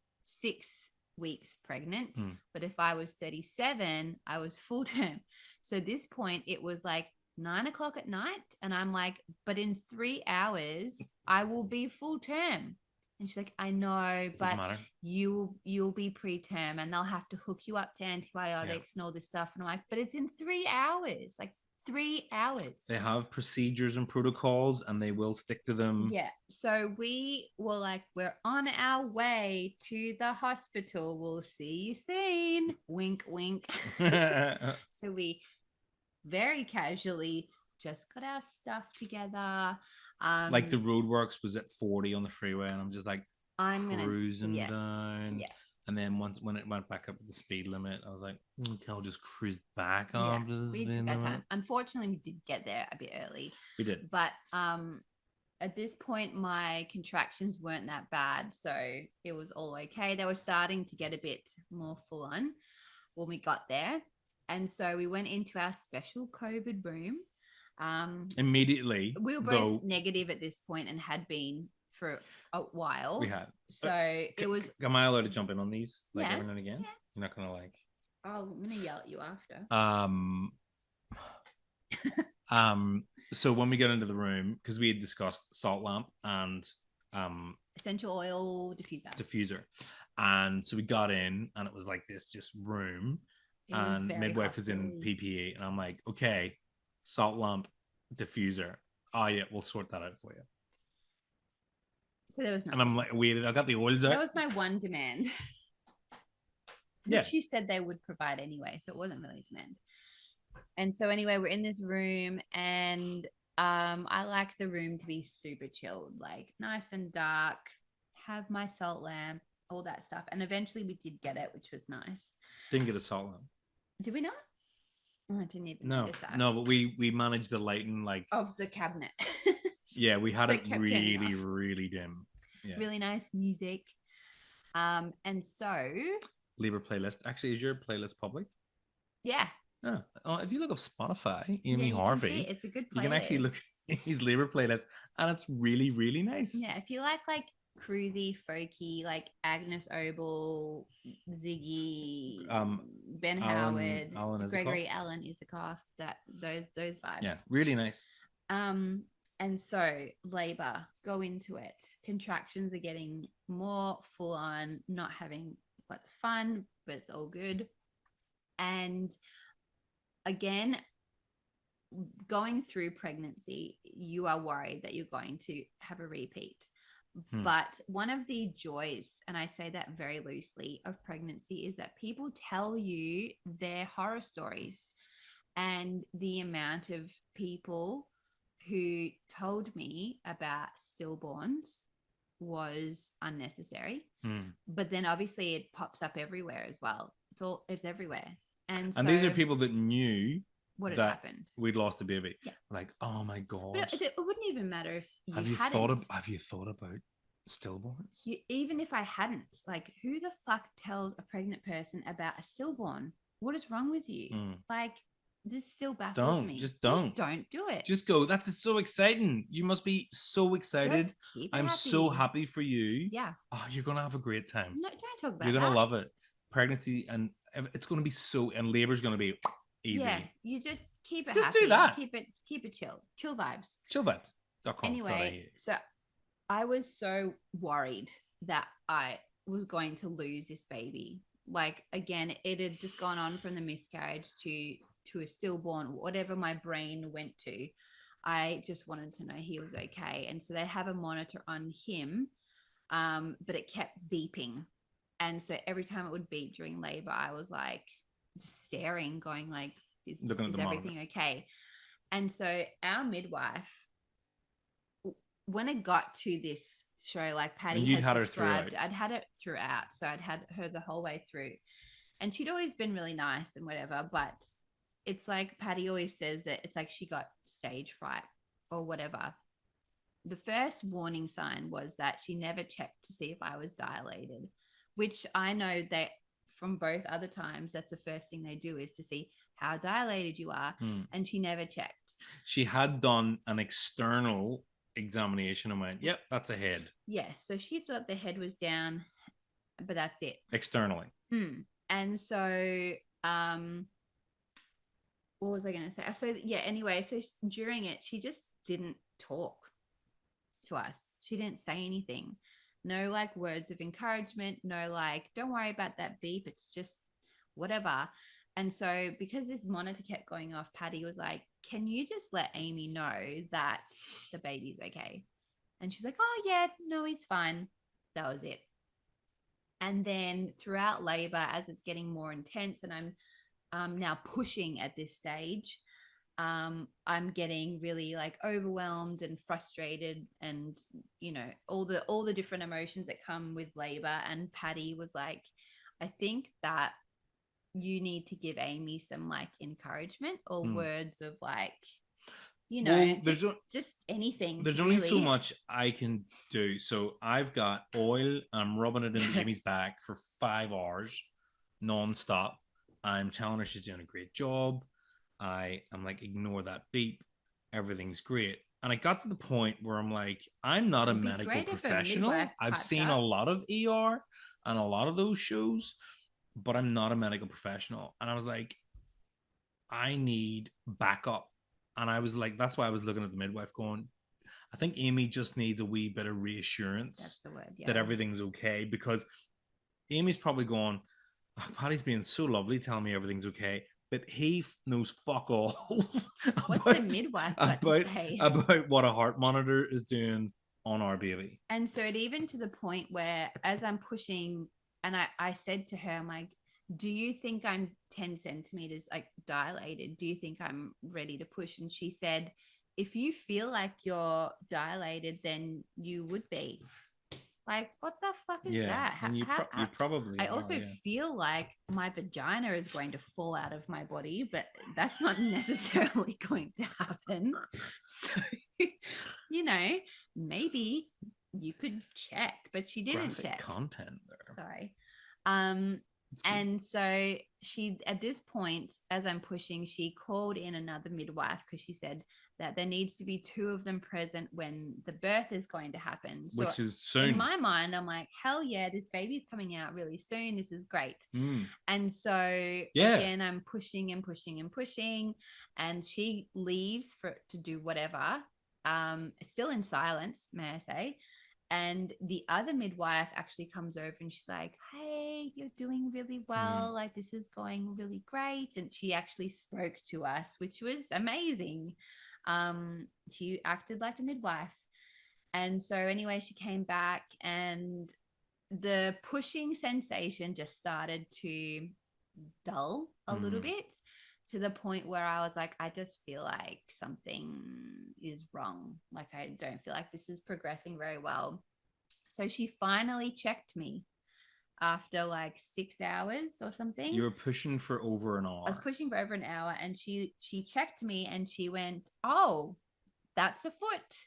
weeks pregnant. But if I was 37, I was full term. So at this point, it was like 9 o'clock at night. And I'm like, but in 3 hours, I will be full term. And she's like, I know, but you'll be preterm, and they'll have to hook you up to antibiotics and all this stuff. And I'm like, but it's in 3 hours, like 3 hours. They have procedures and protocols, and they will stick to them. Yeah. So we were like, we're on our way to the hospital. We'll see you soon. Wink, wink. So we very casually just got our stuff together. Like the roadworks was at 40 on the freeway, and I'm just like, I'm cruising down. Yeah. And then when it went back up to the speed limit, I was like, okay, I'll just cruise back up to the speed limit. Time. Unfortunately, we did get there a bit early. We did. But at this point, my contractions weren't that bad, so it was all okay. They were starting to get a bit more full on when we got there. And so we went into our special COVID room. Immediately. We were both negative at this point and had been for a while. We had. So it was. Am I allowed to jump in on these? Like yeah. every now and again? Yeah. You're not going to like. Oh, I'm gonna yell at you after. Um, so when we got into the room, because we had discussed salt lamp and Essential oil diffuser. diffuser, and so we got in, and it was like this just room, It was and very midwife was in hospitally. PPE, and I'm like, okay, salt lamp, diffuser. Oh yeah, we'll sort that out for you. So there was And I'm nothing. like, wait, I got the oils out. That was my one demand, which Yeah. she said they would provide anyway, so it wasn't really a demand. And so anyway, we're in this room, and I like the room to be super chilled, like nice and dark, have my salt lamp, all that stuff. And eventually we did get it, which was nice. Didn't get a salt lamp. Did we not? Oh, I didn't even No, notice that. no, but we managed the lighting like Of the cabinet. yeah, we had it That kept turning really, off. really dim. Yeah. Really nice music. And so Libra playlist. Actually, is your playlist public? yeah. Oh, if you look up Spotify, Yeah, Amy you can see Harvey, it's a good playlist. you can actually look at his Libra playlist, and it's really, really nice. Yeah, if you like cruisy, folky, like Agnes Obel, Ziggy, Ben Howard, Alan Isakov. Gregory Alan Isakov, that those vibes. Yeah, really nice. And so labor, go into it. Contractions are getting more full on, not having lots of fun, but it's all good. And again, going through pregnancy, you are worried that you're going to have a repeat. But one of the joys, and I say that very loosely, of pregnancy is that people tell you their horror stories. And the amount of people who told me about stillborns was unnecessary. But then obviously it pops up everywhere as well. It's everywhere. And so these are people that knew what had happened. We'd lost a baby. Yeah. Like, oh my god. But it wouldn't even matter if you have you hadn't. thought about stillborns? Even if I hadn't, like, who the fuck tells a pregnant person about a stillborn? What is wrong with you? Like, this still baffles me. Just don't do it. Just go. That's so exciting. You must be so excited. Just keep it I'm happy. so happy for you. Yeah. Oh, you're gonna have a great time. No, don't talk about You're gonna love it. Pregnancy, and it's gonna be so, and labor's gonna be easy. Yeah, you just keep it just happy. Do that. Keep it chill vibes. Chillvibes.com. Anyway, so I was so worried that I was going to lose this baby. Like, again, it had just gone on from the miscarriage to a stillborn, whatever my brain went to. I just wanted to know he was okay. And so they have a monitor on him, but it kept beeping. And so every time it would beep during labor, I was like just staring, going like, is everything monitor. Okay? And so our midwife, when it got to this show, like Patty has described, I'd had it throughout. So I'd had her the whole way through. And she'd always been really nice and whatever. But it's like Patty always says that it's like she got stage fright or whatever. The first warning sign was that she never checked to see if I was dilated, which I know that from both other times, that's the first thing they do is to see how dilated you are. And she never checked. She had done an external examination and went, yep, that's a head. Yeah. So she thought the head was down, but that's it. Externally. And so, what was I going to say? So yeah, anyway, so during it, she just didn't talk to us. She didn't say anything. No like words of encouragement, no like, don't worry about that beep. It's just whatever. And so because this monitor kept going off, Patty was like, can you just let Amy know that the baby's okay? And she's like, oh yeah, no, he's fine. That was it. And then throughout labor, as it's getting more intense and I'm now pushing at this stage, I'm getting really like overwhelmed and frustrated, and you know, all the different emotions that come with labor. And Patty was like, I think that you need to give Amy some like encouragement or words of like, you know, just anything. There's only so much I can do. So I've got oil, I'm rubbing it into Amy's back for 5 hours non-stop. I'm telling her she's doing a great job. I'm like, ignore that beep. Everything's great. And I got to the point where I'm like, I'm not a medical professional. I've seen a lot of ER and a lot of those shows, but I'm not a medical professional. And I was like, I need backup. And I was like, that's why I was looking at the midwife going, I think Amy just needs a wee bit of reassurance That's the word. Yeah. that everything's okay, because Amy's probably going, oh, Paddy's being so lovely telling me everything's okay, but he knows fuck all What's the midwife got to say? about what a heart monitor is doing on our baby. And so it even to the point where as I'm pushing, and I said to her, I'm like, do you think I'm 10 centimeters like dilated? Do you think I'm ready to push? And she said, if you feel like you're dilated, then you would be. Like, what the fuck is that? And you probably I also yeah. feel like my vagina is going to fall out of my body, but that's not necessarily going to happen. So, you know, maybe you could check, but she didn't Graphic check. content there. Sorry. And so she, at this point, as I'm pushing, she called in another midwife because she said that there needs to be 2 of them present when the birth is going to happen. So which is soon. In my mind, I'm like, hell yeah, this baby's coming out really soon. This is great. And so again, I'm pushing and pushing and pushing, and she leaves to do whatever. Still in silence, may I say. And the other midwife actually comes over and she's like, hey, you're doing really well. Like, this is going really great. And she actually spoke to us, which was amazing. She acted like a midwife. And so anyway, she came back and the pushing sensation just started to dull a little bit, to the point where I was like, I just feel like something is wrong. Like, I don't feel like this is progressing very well. So she finally checked me after like 6 hours or something. You were pushing for over an hour. I was pushing for over an hour, and she checked me and she went, oh, that's a foot.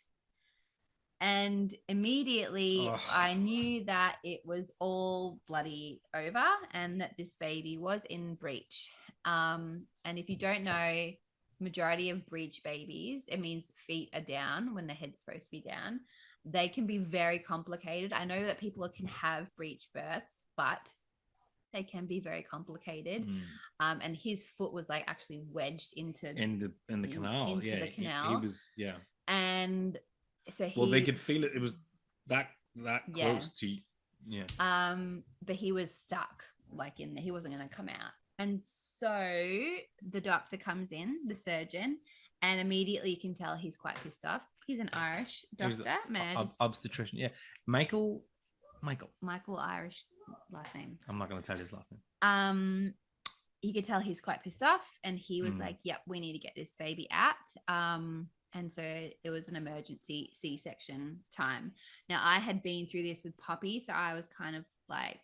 And immediately I knew that it was all bloody over and that this baby was in breech. And if you don't know, majority of breech babies, it means feet are down when the head's supposed to be down. They can be very complicated. I know that people can have breech births, but they can be very complicated. And his foot was like actually wedged into the canal. Into the canal. He was, yeah. And so they could feel it. It was that close to, yeah. But he was stuck, like in he wasn't going to come out. And so the doctor comes in, the surgeon, and immediately you can tell he's quite pissed off. He's an Irish doctor, obstetrician. Yeah, Michael, Irish last name. I'm not going to tell his last name. You could tell he's quite pissed off, and he was like, "Yep, we need to get this baby out." And so it was an emergency C-section time. Now, I had been through this with Poppy, so I was kind of like,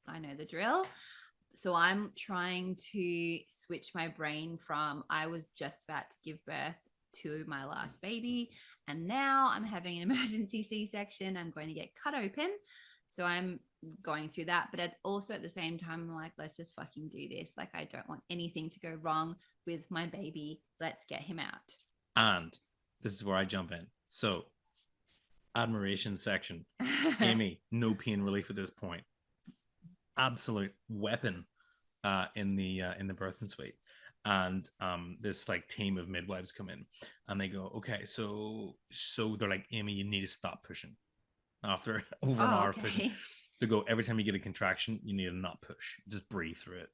I know the drill. So I'm trying to switch my brain from I was just about to give birth to my last baby, and now I'm having an emergency C-section. I'm going to get cut open. So I'm going through that. But also at the same time, I'm like, let's just fucking do this. Like, I don't want anything to go wrong with my baby. Let's get him out. And this is where I jump in. So, admiration section. Amy, no pain relief at this point. Absolute weapon in the birthing suite. And this like team of midwives come in and they go, okay, so they're like, Amy, you need to stop pushing. After over an hour pushing, they go, every time you get a contraction, you need to not push, just breathe through it.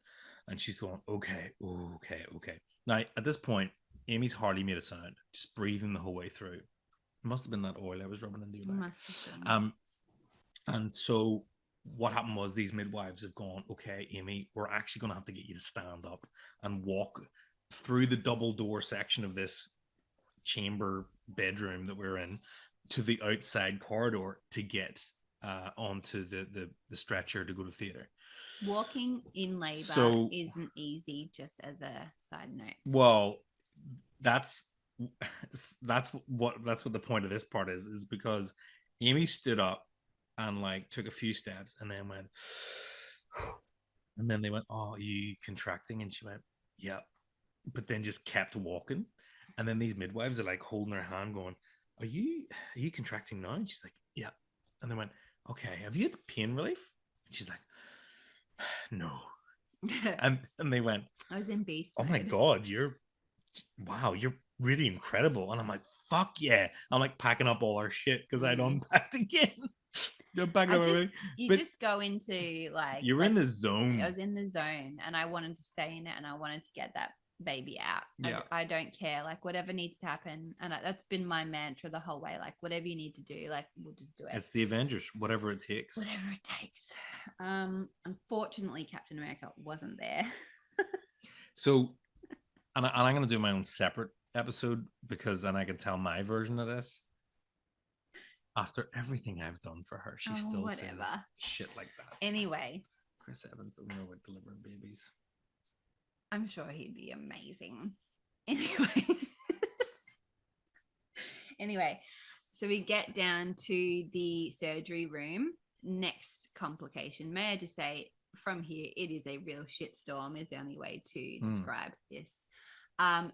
And she's going, okay. Now at this point, Amy's hardly made a sound, just breathing the whole way through. It must have been that oil I was rubbing into your back. And so what happened was these midwives have gone, okay, Amy, we're actually going to have to get you to stand up and walk through the double door section of this chamber bedroom that we're in to the outside corridor to get onto the stretcher to go to theater. Walking in labor isn't easy, just as a side note. Well, that's what the point of this part is because Amy stood up and like took a few steps and then went, and then they went, oh, are you contracting? And she went, yeah, but then just kept walking. And then these midwives are like holding her hand going, are you contracting now? And she's like, yeah. And they went, okay, have you had pain relief? And she's like, no. And they went, I was in beast oh my mode. God, you're really incredible. And I'm like, fuck yeah. I'm like packing up all our shit because I'd unpacked again. You're packing up everything. You But just go into like, you were in the zone. I was in the zone and I wanted to stay in it and I wanted to get that baby out. Yeah. I don't care, like whatever needs to happen. And that's been my mantra the whole way. Like whatever you need to do, like we'll just do it. It's the Avengers, whatever it takes. Whatever it takes. Unfortunately, Captain America wasn't there. So, and I'm going to do my own separate episode because then I can tell my version of this. After everything I've done for her, she still says shit like that. Anyway, Chris Evans doesn't know about delivering babies. I'm sure he'd be amazing. Anyway. Anyway, so we get down to the surgery room. Next complication. May I just say, from here, it is a real shitstorm is the only way to describe this.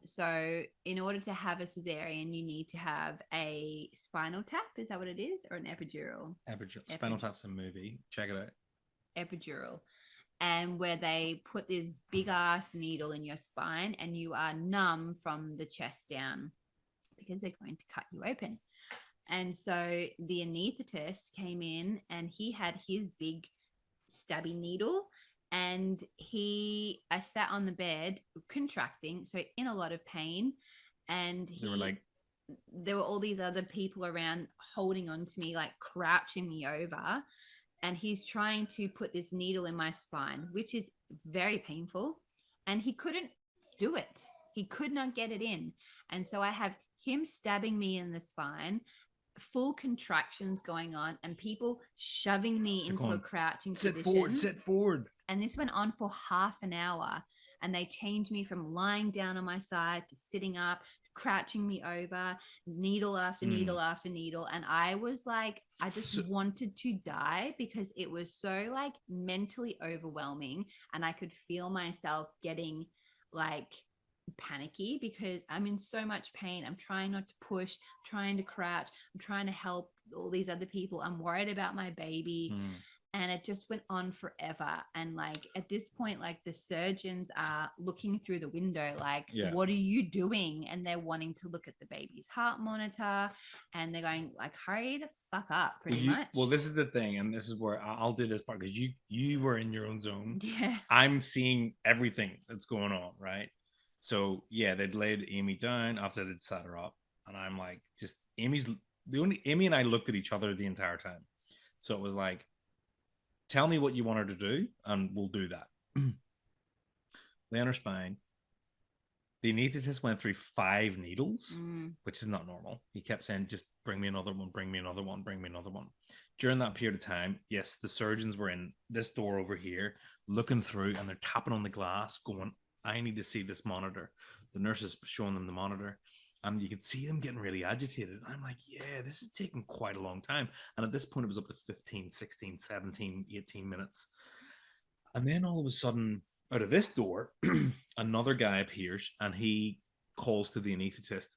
So in order to have a cesarean, you need to have a spinal tap. Is that what it is? Or an epidural? Spinal tap's a movie. Check it out. Epidural. And where they put this big ass needle in your spine and you are numb from the chest down because they're going to cut you open. And so the anaesthetist came in and he had his big stabby needle. And I sat on the bed contracting, so in a lot of pain. And there were all these other people around holding on to me, like crouching me over. And he's trying to put this needle in my spine, which is very painful. And he couldn't do it. He could not get it in. And so I have him stabbing me in the spine, full contractions going on, and people shoving me into a crouching position. Sit forward. And this went on for half an hour. And they changed me from lying down on my side to sitting up, crouching me over, needle after needle after needle. And I was like, I just wanted to die because it was so like mentally overwhelming. And I could feel myself getting like panicky because I'm in so much pain. I'm trying not to push, trying to crouch, I'm trying to help all these other people. I'm worried about my baby. And it just went on forever. And like at this point, like the surgeons are looking through the window, like, what are you doing? And they're wanting to look at the baby's heart monitor. And they're going like, hurry the fuck up, pretty much. Well, this is the thing. And this is where I'll do this part because you were in your own zone. Yeah. I'm seeing everything that's going on, right? So yeah, they'd laid Amy down after they'd set her up. And I'm like, Amy and I looked at each other the entire time. So it was like, tell me what you want her to do, and we'll do that. Lay on her spine. The anaesthetist went through 5 needles, which is not normal. He kept saying, just bring me another one, bring me another one, bring me another one. During that period of time, yes, the surgeons were in this door over here, looking through, and they're tapping on the glass, going, I need to see this monitor. The nurse is showing them the monitor. And you can see them getting really agitated. And I'm like, yeah, this is taking quite a long time. And at this point, it was up to 15, 16, 17, 18 minutes. And then all of a sudden, out of this door, another guy appears and he calls to the anaesthetist,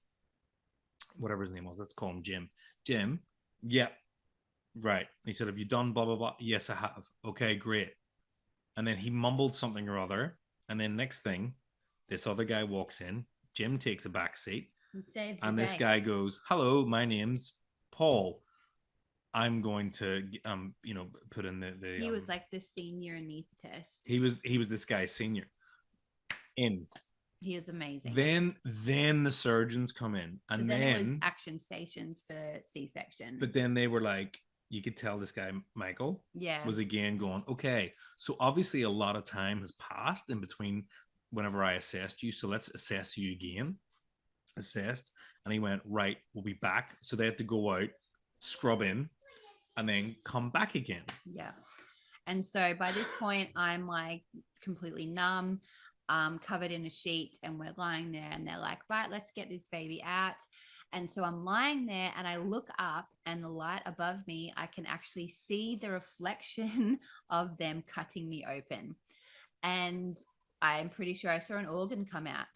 whatever his name was. Let's call him Jim. Jim, yeah, right. He said, have you done blah, blah, blah? Yes, I have. Okay, great. And then he mumbled something or other. And then next thing, this other guy walks in. Jim takes a back seat. And this guy goes, hello, my name's Paul. I'm going to, put in the he was like the senior anaesthetist. He was this guy's senior. He was amazing. Then the surgeons come in, and then it was action stations for C-section. But then they were like, you could tell this guy Michael, was again going, okay. So obviously a lot of time has passed in between whenever I assessed you. So let's assess you again. Assessed, and he went, right, we'll be back. So they had to go out, scrub in, and then come back again. Yeah. And so by this point, I'm like completely numb, covered in a sheet, and we're lying there, and they're like, right, let's get this baby out. And so I'm lying there and I look up, and the light above me, I can actually see the reflection of them cutting me open. And I'm pretty sure I saw an organ come out.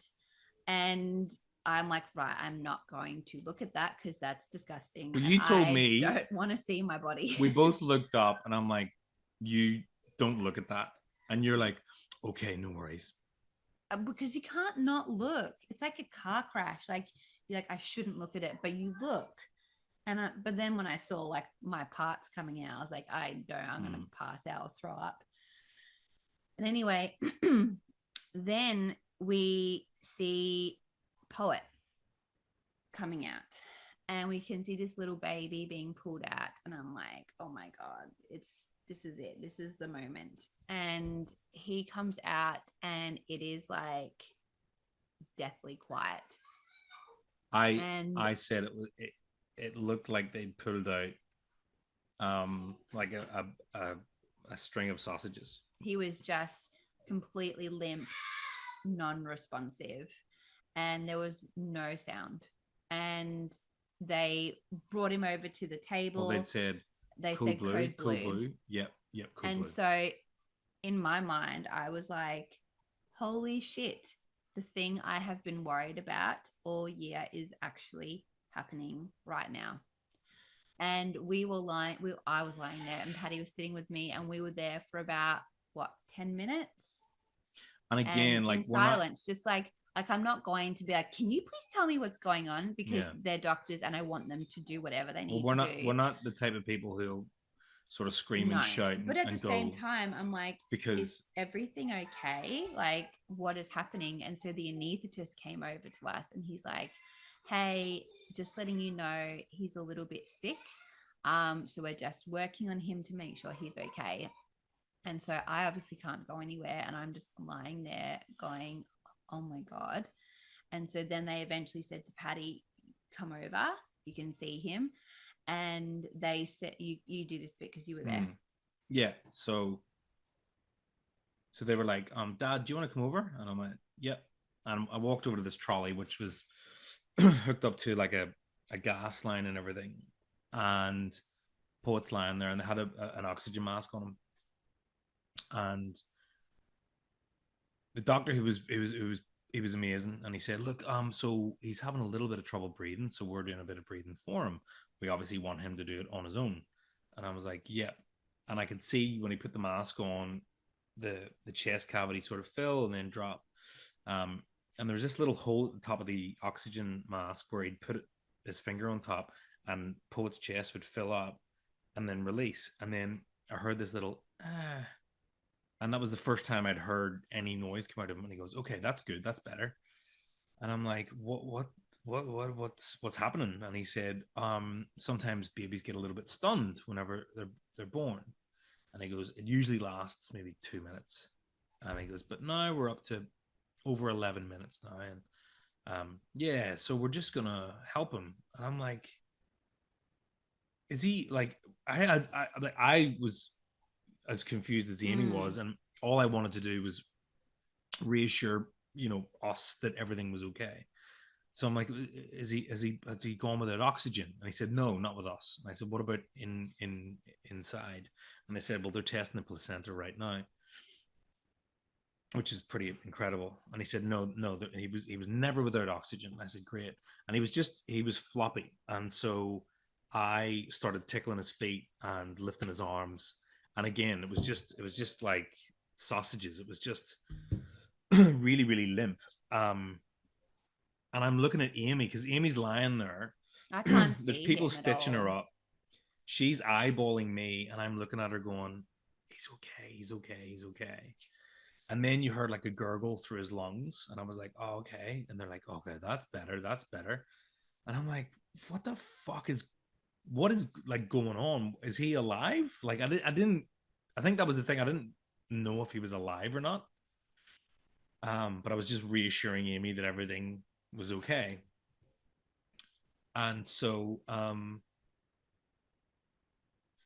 And I'm like, right, I'm not going to look at that because that's disgusting. Well, you told me I don't want to see my body. We both looked up, and I'm like, you don't look at that. And you're like, Okay, no worries. Because you can't not look. It's like a car crash. Like you're like, I shouldn't look at it, but you look. And but then when I saw like my parts coming out, I was like, I don't. I'm gonna Mm. pass out or throw up. And anyway, then we see Poet coming out, and we can see this little baby being pulled out, and I'm like, oh my god, it's this is it. This is the moment. And he comes out, and it is like deathly quiet. I And I said it looked like they pulled out like a string of sausages. he was just completely limp, non-responsive, and there was no sound. And they brought him over to the Well, they'd table. said They said code cool blue. blue. Yep, yep, cool And blue. so in my mind, I was like, holy shit, the thing I have been worried about all year is actually happening right now. And I was lying there, and Patty was sitting with me, and we were there for about what, 10 minutes, And and again, like in we're not. silence, just like I'm not going to be like, can you please tell me what's going on, because Yeah. they're doctors and I want them to do whatever they Well, need to we're do. not the type of people who'll sort of scream and No, shout but at the and same go time, I'm like, is because everything okay? Like, what is happening? And so the anesthetist came over to us, and he's like, hey, just letting you know he's a little bit sick. So we're just working on him to make sure he's okay. And so I obviously can't go anywhere, and I'm just lying there going, oh my God. And so then they eventually said to Patty, come over, you can see him. And they said, you do this bit because you were there. yeah. So they were like, Dad, do you want to come over? And I'm like, yep. And I walked over to this trolley, which was hooked up to like a gas line and everything. And Poet's lying there, and they had an oxygen mask on him. And the doctor, he was amazing, and he said, look, so he's having a little bit of trouble breathing, so we're doing a bit of breathing for him. We obviously want him to do it on his own. And I was like, yep. And I could see when he put the mask on, the chest cavity sort of fill and then drop. um and there was this little hole at the top of the oxygen mask where he'd put his finger on top, and Poet's chest would fill up and then release. And then I heard this little and that was the first time I'd heard any noise come out of him. And he goes, "Okay, that's good. That's better." And I'm like, what's happening?" And he said, sometimes babies get a little bit stunned whenever they're born." And he goes, "It usually lasts maybe 2 minutes." And he goes, "But now we're up to over 11 minutes now." And yeah, so we're just gonna help him. And I'm like, is he like, I was as confused as Amy Mm. was, and all I wanted to do was reassure us that everything was okay. So I'm like, has he gone without oxygen? And he said, no, not with us. And I said, what about inside? And they said, well, they're testing the placenta right now, which is pretty incredible. And he said, no, no, he was never without oxygen. I said, great. And he was floppy. And so I started tickling his feet and lifting his arms. And again, it was just like sausages. It was just really, really limp. And I'm looking at Amy because Amy's lying there. I can't There's see people him at stitching her all. up. She's eyeballing me, and I'm looking at her going, he's okay, he's okay, he's okay. And then you heard like a gurgle through his lungs, and I was like, oh, okay. And they're like, okay, that's better, that's better. And I'm like, what the fuck is, what is like going on? Is he alive? Like, I didn't, I think that was the thing. I didn't know if he was alive or not. But I was just reassuring Amy that everything was okay. And so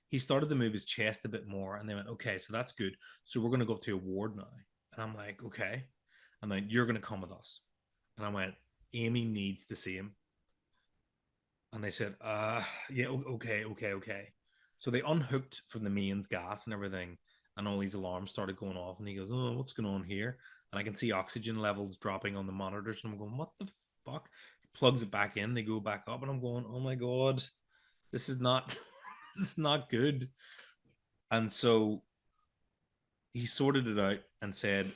he started to move his chest a bit more, and they went, okay, so that's good. So we're going to go up to a ward now. And I'm like, okay. And then you're going to come with us. And I went, Amy needs to see him. And they said, yeah, okay, okay, okay. So they unhooked from the mains gas and everything, and all these alarms started going off. And he goes, oh, what's going on here? And I can see oxygen levels dropping on the monitors. And I'm going, what the fuck? He plugs it back in, they go back up, and I'm going, oh my God, this is not this is not good. And so he sorted it out and said,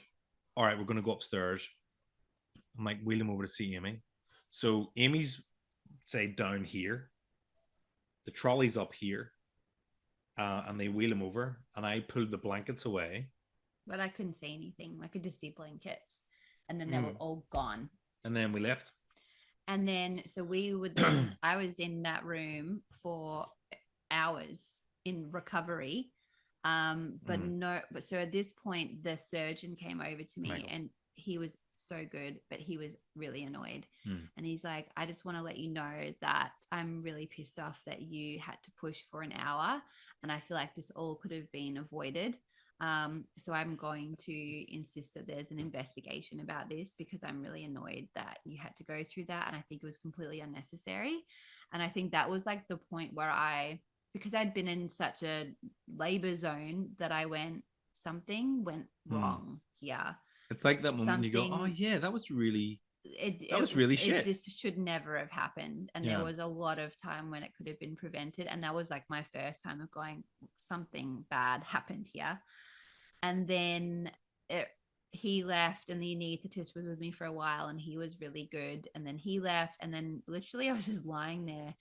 all right, we're going to go upstairs. I'm like, wheel him over to see Amy. So Amy's, say, down here. The trolley's up here. And they wheel him over. And I pulled the blankets away. But I couldn't see anything. I could just see blankets. And then they were all gone. And then we left. And then, so we would then, I was in that room for hours in recovery. But so at this point, the surgeon came over to me, Michael. And he was so good, but he was really annoyed. And he's like, I just want to let you know that I'm really pissed off that you had to push for an hour. And I feel like this all could have been avoided. So I'm going to insist that there's an investigation about this because I'm really annoyed that you had to go through that. And I think it was completely unnecessary. And I think that was like the point where because I'd been in such a labor zone that I something went wrong here. It's like that moment you go, oh yeah, that was really shit. This should never have happened. And there was a lot of time when it could have been prevented. And that was like my first time of going, something bad happened here. And then he left, and the anaesthetist was with me for a while, and he was really good. And then he left, and then literally I was just lying there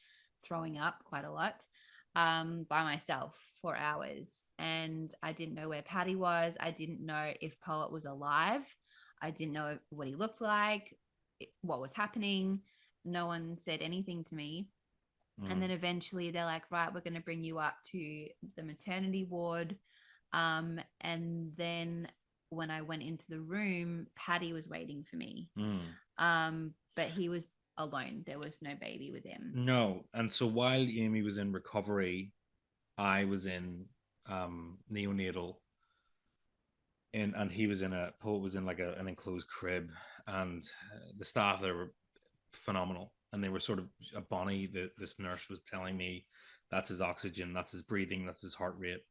throwing up quite a lot. By myself for hours, and I didn't know where Paddy was. I didn't know if Poet was alive. I didn't know what he looked like, what was happening. No one said anything to me. And then eventually they're like, right, we're going to bring you up to the maternity ward. And then when I went into the room, Paddy was waiting for me. But he was alone. There was no baby with him. No. And so while Amy was in recovery, I was in neonatal, and he was Poet was in like an enclosed crib, and the staff there were phenomenal, and they were sort of a Bonnie. This nurse was telling me that's his oxygen, that's his breathing, that's his heart rate.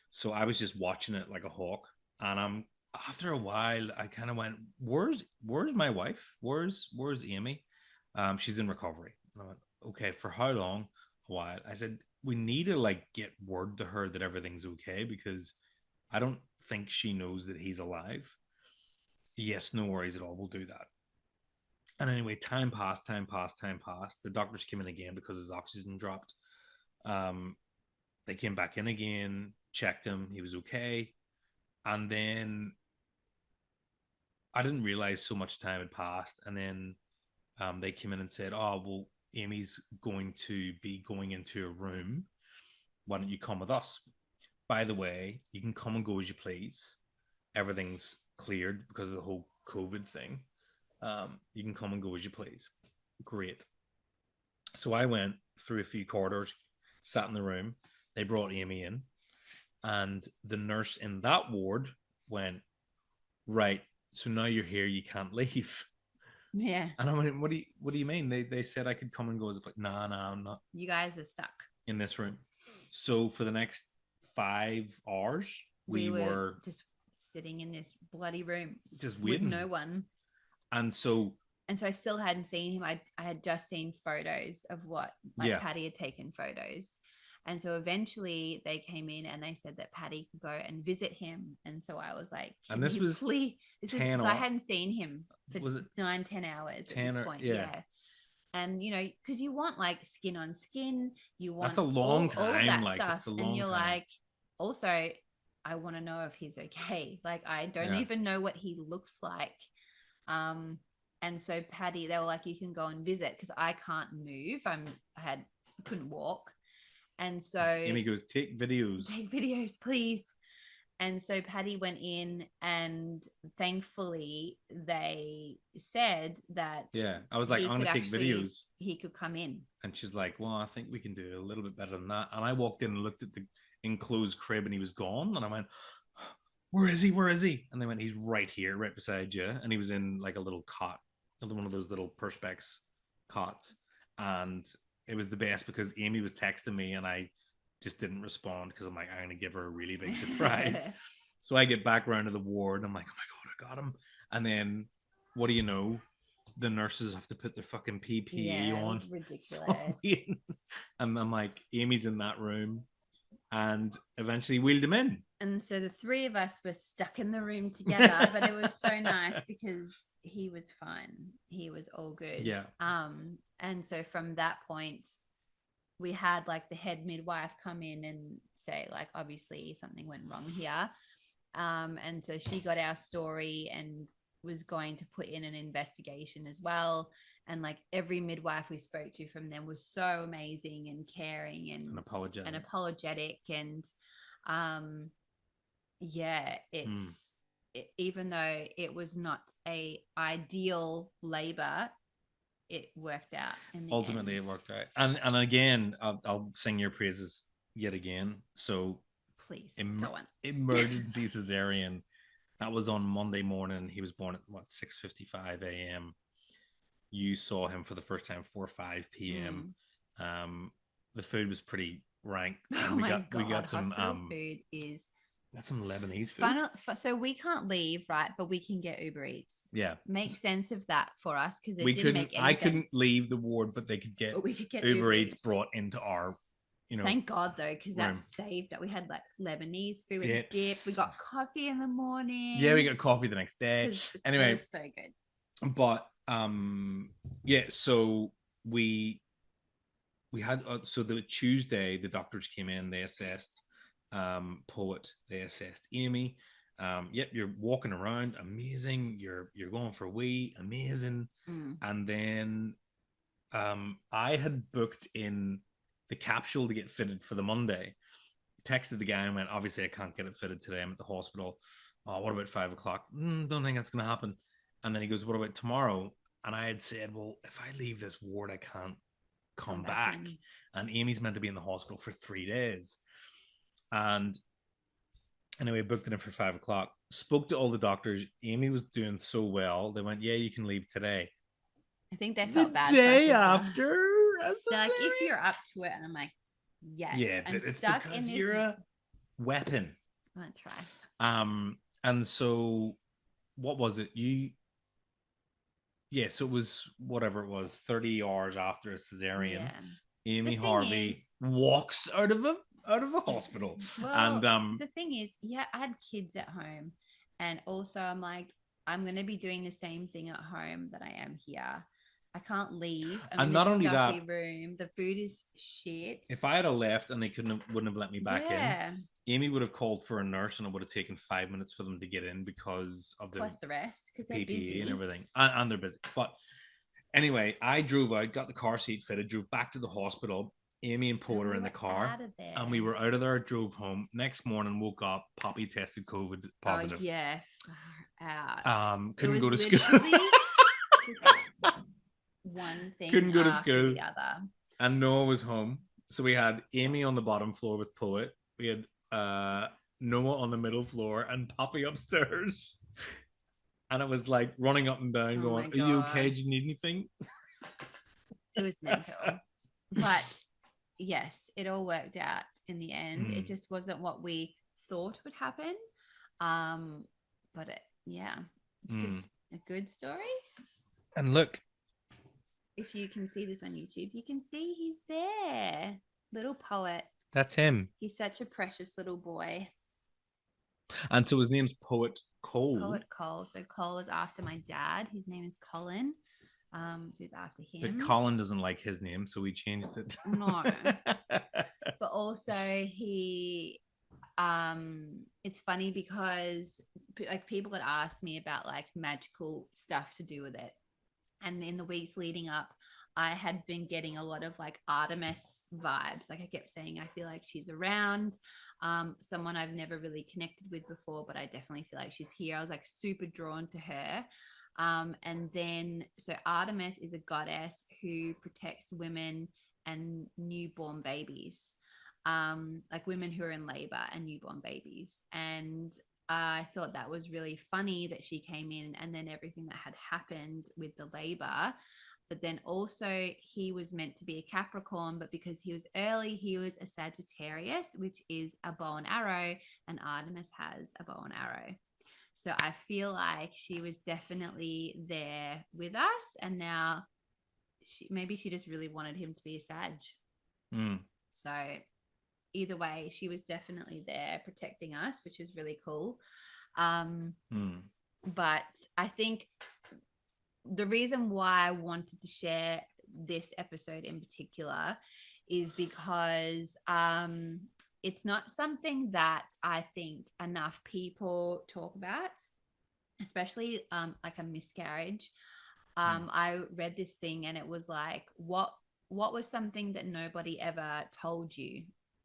So I was just watching it like a hawk, and after a while I kind of went, where's my wife? Where's Amy? She's in recovery. And I went, okay, for how long? A while. I said, we need to like get word to her that everything's okay, because I don't think she knows that he's alive. Yes, no worries at all. We'll do that. And anyway, time passed. The doctors came in again because his oxygen dropped. They came back in again, checked him. He was okay. And then I didn't realize so much time had passed. And then they came in and said, oh, well, Amy's going to be going into a room. Why don't you come with us? By the way, you can come and go as you please. Everything's cleared because of the whole COVID thing. You can come and go as you please. Great. So I went through a few corridors, sat in the room. They brought Amy in. And the nurse in that ward went, right, so now you're here, you can't leave. Yeah. And I went, what do you mean? They said I could come and go. I was like, nah, I'm not. You guys are stuck in this room. So for the next 5 hours, we were just sitting in this bloody room, just waiting with no one. And so I still hadn't seen him. I had just seen photos of what Paddy had taken photos. And so eventually they came in and they said that Paddy could go and visit him. And so I was like, and this was 10 so I hadn't seen him for 9-10 hours 10 at this point. Yeah. And, you know, because you want like skin on skin, you want that's a long time, all that like stuff. It's a long and you're time. Like, also, I want to know if he's okay. Like, I don't even know what he looks like. And so Paddy, they were like, you can go and visit, because I can't move. Couldn't walk. And so Amy goes, take videos, please. And so Paddy went in, and thankfully they said that I was like, I'm gonna take videos. He could come in. And she's like, well, I think we can do a little bit better than that. And I walked in and looked at the enclosed crib, and he was gone. And I went, where is he? And they went, he's right here, right beside you. And he was in like a little cot, one of those little Perspex cots. And it was the best because Amy was texting me, and I just didn't respond because I'm like, I'm going to give her a really big surprise. So I get back around to the ward. I'm like, oh my God, I got him. And then what do you know? The nurses have to put their fucking PPE on. Ridiculous. So and I'm like, Amy's in that room. and eventually wheeled him in. And so the three of us were stuck in the room together, but it was so nice because he was fine. He was all good. Yeah. And so from that point, we had like the head midwife come in and say, like, obviously something went wrong here. And so she got our story and was going to put in an investigation as well. And like every midwife we spoke to from them was so amazing and caring and apologetic. And yeah, even though it was not a ideal labor, it worked out in the ultimately end. It worked out. And again, I'll sing your praises yet again. So please go on. Emergency cesarean. That was on Monday morning. He was born at what, 6:55 a.m. You saw him for the first time 4 or 5 p.m. The food was pretty rank. And we got some food is that's some Lebanese food. So we can't leave, right? But we can get Uber Eats. Yeah, make sense of that for us because I couldn't leave the ward, but we could get Uber Eats brought into our. Thank God though, because that saved that. We had like Lebanese food and dips. We got coffee in the morning. Yeah, we got coffee the next day. Anyway, it was so good. But yeah, so we had so the Tuesday the doctors came in, they assessed Poet, they assessed Amy. Yep, you're walking around, amazing. You're going for a wee, amazing. And then I had booked in the capsule to get fitted for the Monday. Texted the guy and went, obviously I can't get it fitted today, I'm at the hospital. Oh, what about 5 o'clock? Don't think that's gonna happen. And then he goes, what about tomorrow? And I had said, well, if I leave this ward, I can't come back. And Amy's meant to be in the hospital for 3 days. And anyway, booked it in for 5 o'clock. Spoke to all the doctors. Amy was doing so well. They went, yeah, you can leave today. I think they felt bad. The day after? They're like, if you're up to it. And I'm like, yes. Yeah, but it's stuck because you're a weapon. I'm going to try. And so what was it? So it was whatever it was, 30 hours after a cesarean. Yeah. Amy Harvey walks out of a hospital. Well, and the thing is, yeah, I had kids at home, and also I'm like, I'm going to be doing the same thing at home that I am here. I can't leave. I'm not only that, room. The food is shit. If I had left and they wouldn't have let me back in, Amy would have called for a nurse, and it would have taken 5 minutes for them to get in because of the rest, because they're PPE busy and everything, and they're busy. But anyway, I drove out, got the car seat fitted, drove back to the hospital. Amy and Poet are in the car, and we were out of there. Drove home. Next morning, woke up. Poppy tested COVID positive. Oh yeah, couldn't go to school. One thing couldn't go to school. The other. And Noah was home, so we had Amy on the bottom floor with Poet. We had Noah on the middle floor and Poppy upstairs. And it was like running up and down, going, "Are you okay? Do you need anything?" It was mental, but yes, it all worked out in the end. It just wasn't what we thought would happen. But it's a good story. And look, if you can see this on YouTube, you can see he's there. Little Poet. That's him. He's such a precious little boy. And so his name's Poet Cole. Poet Cole. So Cole is after my dad. His name is Colin. So it's after him. But Colin doesn't like his name, so we changed it. No. But also he it's funny because like people had asked me about like magical stuff to do with it. And in the weeks leading up, I had been getting a lot of like Artemis vibes. Like I kept saying, I feel like she's around. Someone I've never really connected with before, but I definitely feel like she's here. I was like super drawn to her. And then, so Artemis is a goddess who protects women and newborn babies, like women who are in labor and newborn babies. And I thought that was really funny that she came in and then everything that had happened with the labor. But then also he was meant to be a Capricorn, but because he was early, he was a Sagittarius, which is a bow and arrow, and Artemis has a bow and arrow. So I feel like she was definitely there with us, and now maybe she just really wanted him to be a Sag. So either way, she was definitely there protecting us, which was really cool. Um, but I think the reason why I wanted to share this episode in particular is because it's not something that I think enough people talk about, especially like a miscarriage. I read this thing and it was like, what was something that nobody ever told you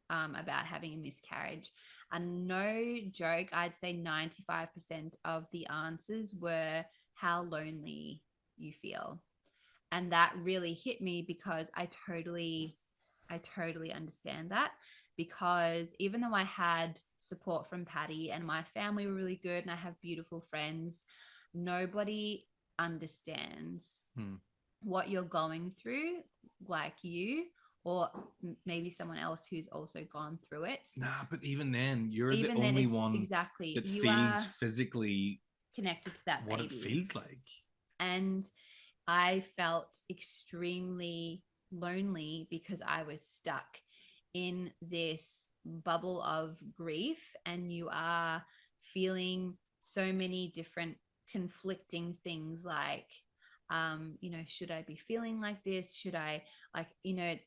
about having a miscarriage? And no joke, I'd say 95% of the answers were how lonely you feel. And that really hit me because I totally understand that, because even though I had support from Patty and my family were really good and I have beautiful friends, nobody understands what you're going through like you, or maybe someone else who's also gone through it. Nah, but even then, you're the Even then, only it's one exactly, that you feels are physically connected to that what it baby. feels like. And I felt extremely lonely because I was stuck in this bubble of grief, and you are feeling so many different conflicting things like, should I be feeling like this? Should I, like,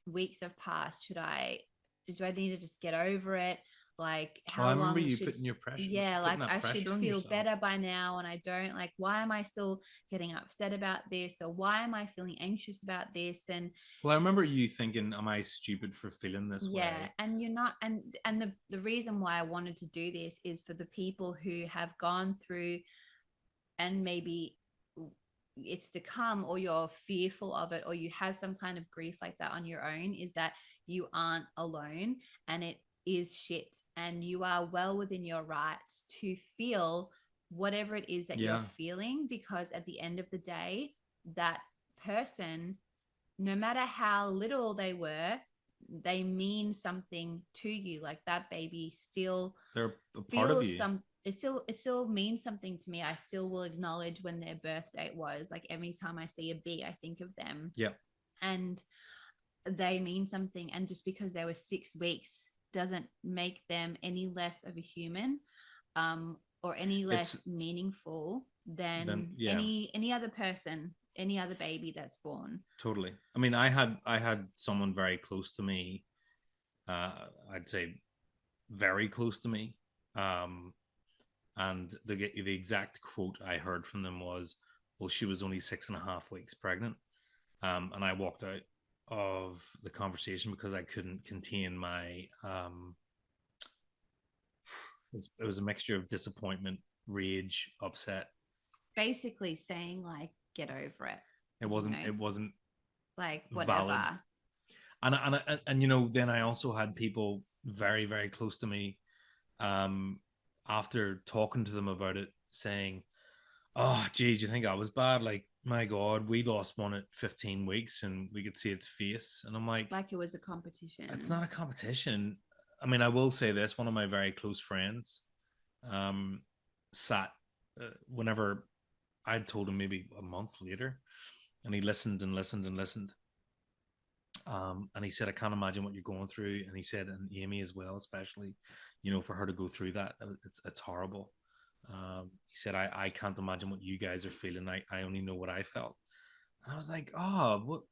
weeks have passed. Do I need to just get over it? Like, Well, how I remember long you should, putting your pressure, yeah, putting like that I should pressure on feel yourself. better by now and I don't, like, why am I still getting upset about this, or why am I feeling anxious about this? And Well, I remember you thinking, "Am I stupid for feeling this yeah, way?" and you're not, and the reason why I wanted to do this is for the people who have gone through, and maybe it's to come, or you're fearful of it, or you have some kind of grief like that on your own, is that you aren't alone, and it is shit, and you are well within your rights to feel whatever it is that you're Yeah, feeling, because at the end of the day, that person, no matter how little they were, they mean something to you. Like, that baby still they're a part of feels you. some, it still means something to me. I still will acknowledge when their birth date was. Like, every time I see a bee, I think of them. Yeah, And they mean something. And just because they were 6 weeks doesn't make them any less of a human, or any less it's meaningful then than yeah, any other person, any other baby that's born. totally. I mean, I had someone very close to me. I'd say very close to me. Um, and the exact quote I heard from them was, "Well, she was only 6.5 weeks pregnant." And I walked out of the conversation because I couldn't contain my it was a mixture of disappointment, rage, upset. Basically saying, like, get over it, It you wasn't know, it wasn't like, valid. whatever. And then I also had people very very close to me, um after talking to them about it, saying, "Oh geez, you think I was bad? Like, my god, we lost one at 15 weeks and we could see its face." And I'm like, Like it was a it's competition. not a competition. I mean, I will say this: one of my very close friends, um, sat whenever I'd told him, maybe a month later, and he listened and listened and listened. And he said, "I can't imagine what you're going through." And he said, and Amy as well, especially, for her to go through that, it's horrible. He said, I can't imagine what you guys are feeling. I only know what I felt. And I was like, "Oh, what?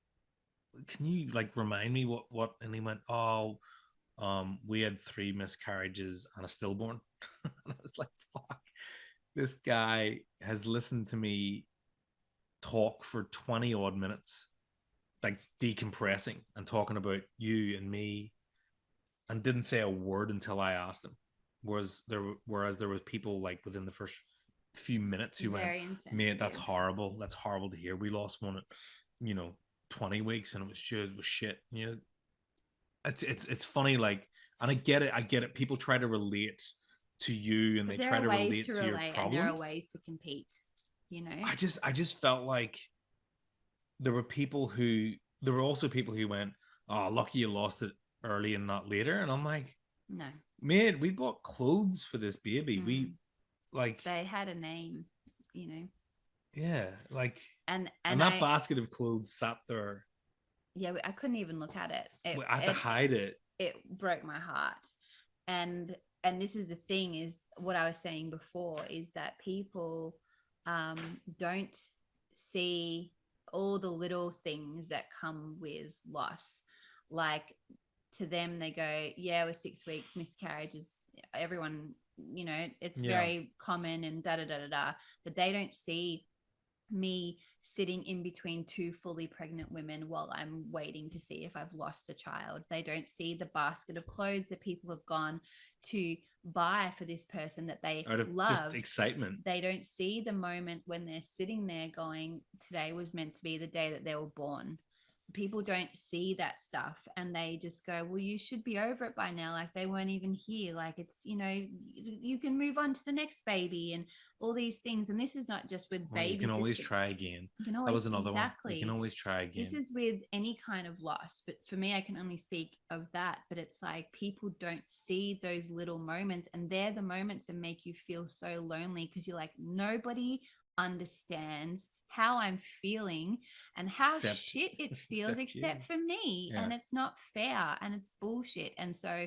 Can you, like, remind me what?" And he went, "Oh, we had 3 miscarriages and a stillborn." And I was like, "Fuck, this guy has listened to me talk for 20 odd minutes, like decompressing and talking about you and me, and didn't say a word until I asked him." Whereas there was people, like, within the first few minutes, who went, Very "Mate, that's insensitive. horrible. That's horrible to hear. We lost one at, you know, 20 weeks and it was shit." It's funny, like, and I get it. People try to relate to you, and they But there try are to ways relate to to your relate and there are problems. ways to compete, you know? I just felt like there were also people who went, "Oh, lucky you lost it early and not later." And I'm like, No. "Man, we bought clothes for this baby. We, Mm. like, They had a name, you know? yeah, like." And And that I, basket of clothes sat there. yeah, I couldn't even look at it. I had to hide it. it broke my heart. And this is the thing, is what I was saying before, is that people don't see all the little things that come with loss. Like, to them, they go, yeah, we're 6 weeks, miscarriages, everyone, it's Yeah. very common, and da da da da da. But they don't see me sitting in between two fully pregnant women while I'm waiting to see if I've lost a child. They don't see the basket of clothes that people have gone to buy for this person that they Out of just love. excitement. They don't see the moment when they're sitting there going, today was meant to be the day that they were born. People don't see that stuff, and they just go, well, you should be over it by now. Like, they weren't even here. Like, it's, you can move on to the next baby and all these things. And this is not just with Well, babies. you can always try again. You can That always, was another exactly. one. You can always try again. This is with any kind of loss, but for me, I can only speak of that. But it's like, people don't see those little moments, and they're the moments that make you feel so lonely, because you're like, nobody understands how I'm feeling and how shit it feels except for me. Yeah. And it's not fair, and it's bullshit. And so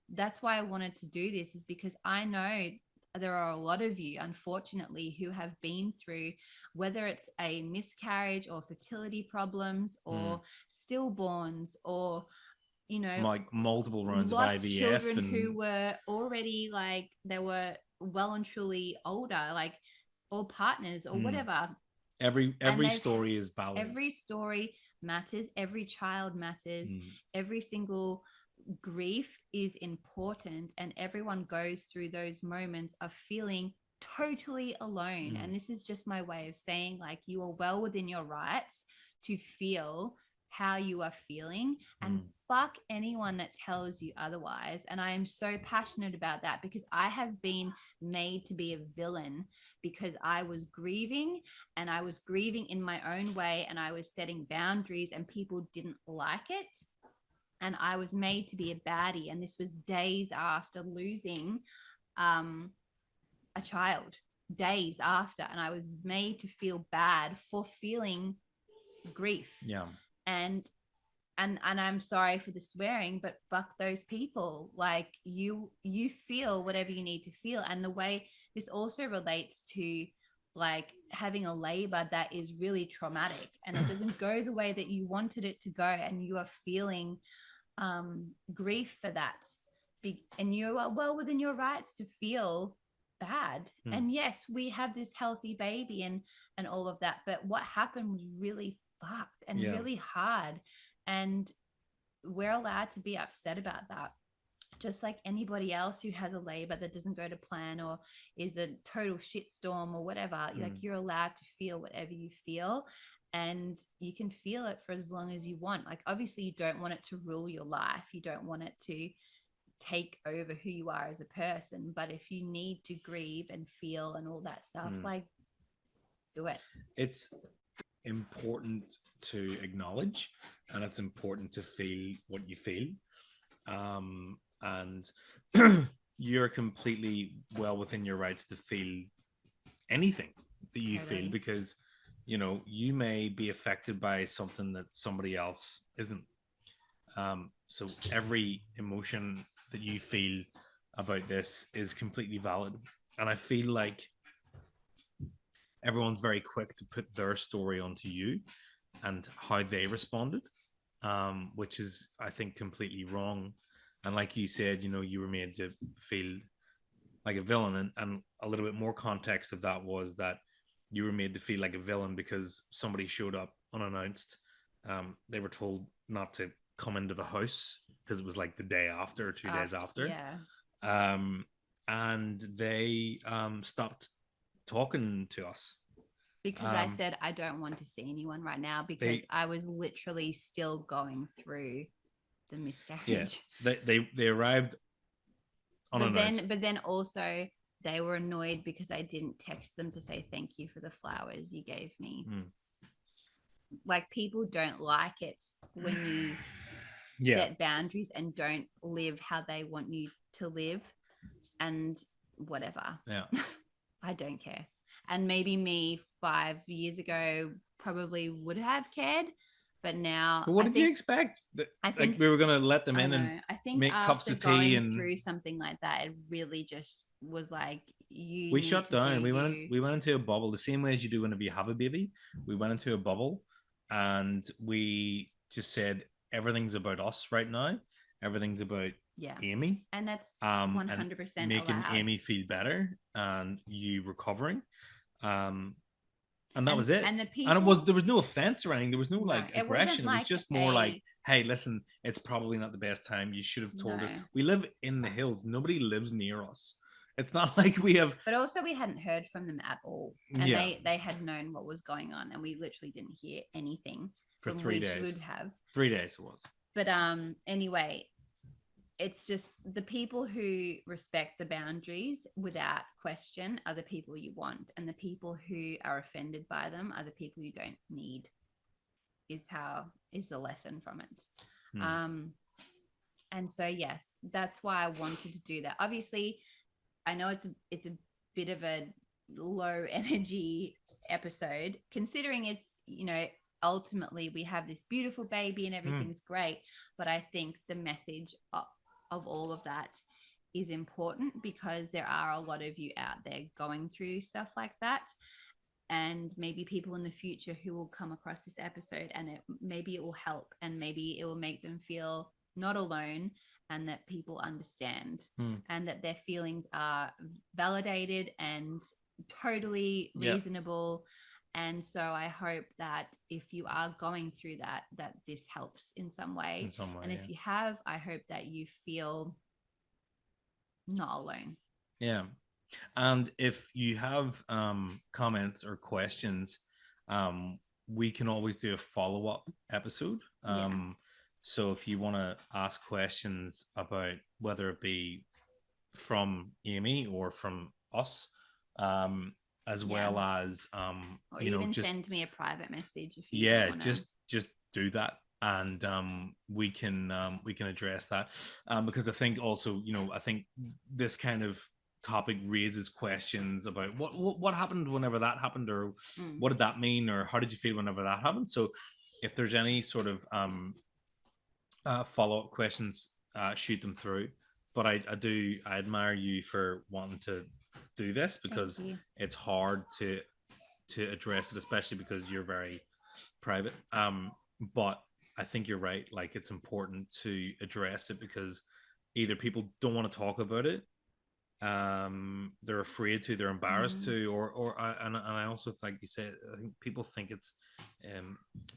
that's why I wanted to do this, is because I know there are a lot of you, unfortunately, who have been through, whether it's a miscarriage or fertility problems or stillborns, or like multiple rounds of lost IVF, children who were already, like, they were well and truly older, like, or partners or whatever. Every story is valid. Every story matters. Every child matters. Every single grief is important, and everyone goes through those moments of feeling totally alone. And this is just my way of saying, like, you are well within your rights to feel how you are feeling, and fuck anyone that tells you otherwise. And I am so passionate about that, because I have been made to be a villain, because I was grieving, and I was grieving in my own way, and I was setting boundaries, and people didn't like it. And I was made to be a baddie. And this was days after losing a child, days after. And I was made to feel bad for feeling grief. Yeah. And I'm sorry for the swearing, but fuck those people. Like, you feel whatever you need to feel. And the way this also relates to, like, having a labor that is really traumatic, and it doesn't go the way that you wanted it to go, and you are feeling grief for that, and you are well within your rights to feel bad. And yes, we have this healthy baby and all of that, but what happened was really fucked and really hard, and we're allowed to be upset about that, just like anybody else who has a labor that doesn't go to plan or is a total shitstorm or whatever. Like, you're allowed to feel whatever you feel, and you can feel it for as long as you want. Like, obviously you don't want it to rule your life, you don't want it to take over who you are as a person, but if you need to grieve and feel and all that stuff, like, do it. It's important to acknowledge, and it's important to feel what you feel, and you're completely well within your rights to feel anything that you feel, because you may be affected by something that somebody else isn't. So every emotion that you feel about this is completely valid, and I feel like everyone's very quick to put their story onto you and how they responded, which is, I think, completely wrong. And like you said, you were made to feel like a villain, and a little bit more context of that was that you were made to feel like a villain because somebody showed up unannounced. They were told not to come into the house because it was like the day after or 2 days after. Yeah. And they stopped talking to us because I said I don't want to see anyone right now, because I was literally still going through the miscarriage. Yeah, they arrived unannounced. But then also they were annoyed because I didn't text them to say thank you for the flowers you gave me. Like, people don't like it when you set boundaries and don't live how they want you to live, and whatever. Yeah. I don't care. And maybe me 5 years ago probably would have cared, but now. But what did you expect? I think we were going to let them in and think make cups after of tea, going and through something like that, it really just was like, you we need shut to do down. you. We went into a bubble, the same way as you do whenever you have a baby. We went into a bubble, and we just said everything's about us right now. Everything's about Yeah. Amy, And that's and 100% making allowed. Amy feel better, and you recovering, and that was it. And the And people, there was no offense or anything. There was no no, like it wasn't aggression. It was like just more like, a, hey, listen, it's probably not the best time. You should have told us. no. We live in the hills. Nobody lives near us. It's not like we have. But also we hadn't heard from them at all. And Yeah, they had known what was going on, and we literally didn't hear anything for when 3 we days. should have. 3 days it was. But anyway, it's just the people who respect the boundaries without question are the people you want, and the people who are offended by them are the people you don't need, is the lesson from it. And so yes, that's why I wanted to do that. Obviously, I know it's a bit of a low energy episode, considering it's, ultimately we have this beautiful baby and everything's great, but I think the message of all of that is important, because there are a lot of you out there going through stuff like that, and maybe people in the future who will come across this episode, and maybe it will help, and maybe it will make them feel not alone, and that people understand, and that their feelings are validated and totally reasonable. And so I hope that if you are going through that this helps in some way. And if you have, I hope that you feel not alone. Yeah. And if you have comments or questions, we can always do a follow-up episode. So if you want to ask questions about whether it be from Amy or from us, as well as or you know, even just send me a private message if you want to. just do that, and we can address that, because I think also, I think this kind of topic raises questions about what happened whenever that happened, or what did that mean, or how did you feel whenever that happened. So if there's any sort of follow-up questions, shoot them through. But I admire you for wanting to do this, because it's hard to address it, especially because you're very private. But I think you're right. Like, it's important to address it, because either people don't want to talk about it, they're afraid to, they're embarrassed to, or and I also, like you said, I think people think it's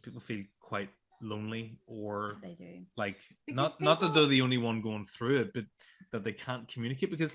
people feel quite lonely, or they do, like, not that they're the only one going through it, but that they can't communicate. Because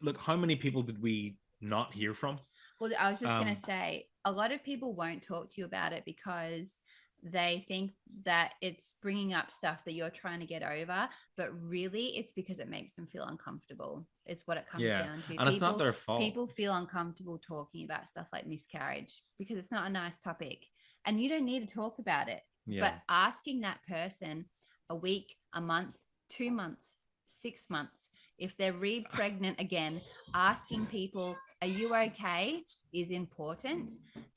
look, how many people did we not hear from? Well, I was just going to say, a lot of people won't talk to you about it because they think that it's bringing up stuff that you're trying to get over, but really it's because it makes them feel uncomfortable. It's what it comes down to. And it's not their fault. People feel uncomfortable talking about stuff like miscarriage because it's not a nice topic, and you don't need to talk about it. But asking that person a week, a month, 2 months, 6 months, if they're re-pregnant again, asking people, are you okay, is important.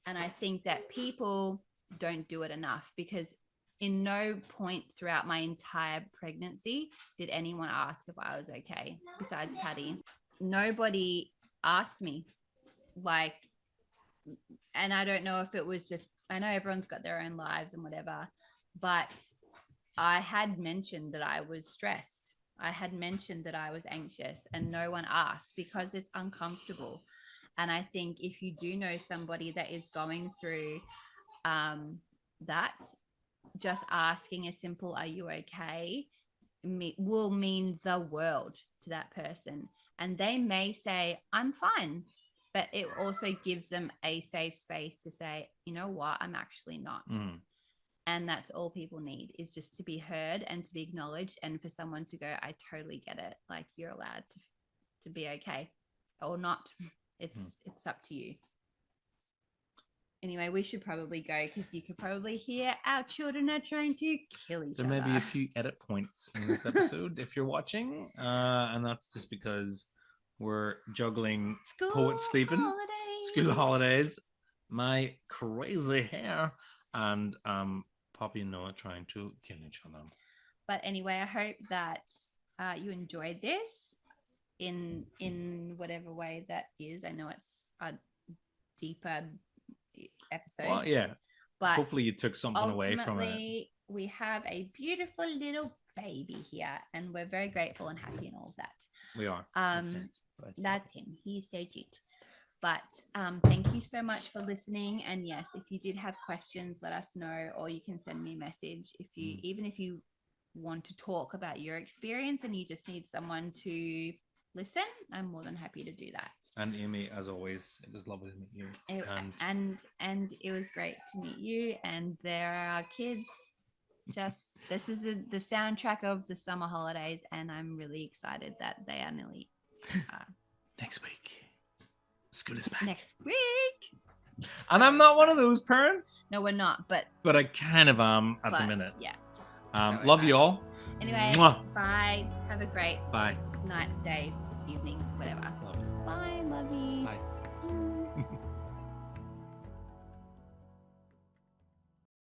And I think that people don't do it enough, because in no point throughout my entire pregnancy did anyone ask if I was okay, besides Patty. Nobody asked me, like, and I don't know if it was just, I know everyone's got their own lives and whatever, but I had mentioned that I was stressed. I had mentioned that I was anxious, and no one asked because it's uncomfortable. And I think if you do know somebody that is going through that, just asking a simple, are you okay, will mean the world to that person. And they may say, I'm fine. But it also gives them a safe space to say, you know what, I'm actually not. And that's all people need, is just to be heard and to be acknowledged, and for someone to go, I totally get it. Like, you're allowed to be okay or not. It's up to you. Anyway, we should probably go, because you could probably hear our children are trying to kill each other. There may be a few edit points in this episode if you're watching, and that's just because we're juggling Poet sleeping, school holidays, my crazy hair, and Poppy and Noah trying to kill each other. But anyway, I hope that you enjoyed this in whatever way that is. I know it's a deeper episode. Well, yeah. But hopefully you took something away from it. ultimately, we have a beautiful little baby here, and we're very grateful and happy and all of that. We are. That's him. He's so cute. But thank you so much for listening. And yes, if you did have questions, let us know, or you can send me a message. Even if you want to talk about your experience and you just need someone to listen, I'm more than happy to do that. And Amy, as always, it was lovely to meet you. And it was great to meet you. And there are our kids. This is the soundtrack of the summer holidays, and I'm really excited that they are nearly next week. School is back. Next week. And I'm not one of those parents. No, we're not, but I kind of am at the minute. Yeah. Love you all. Anyway, Mwah. Bye. Have a great Bye. night, day, evening, whatever. Love you. Bye. Love you. Bye.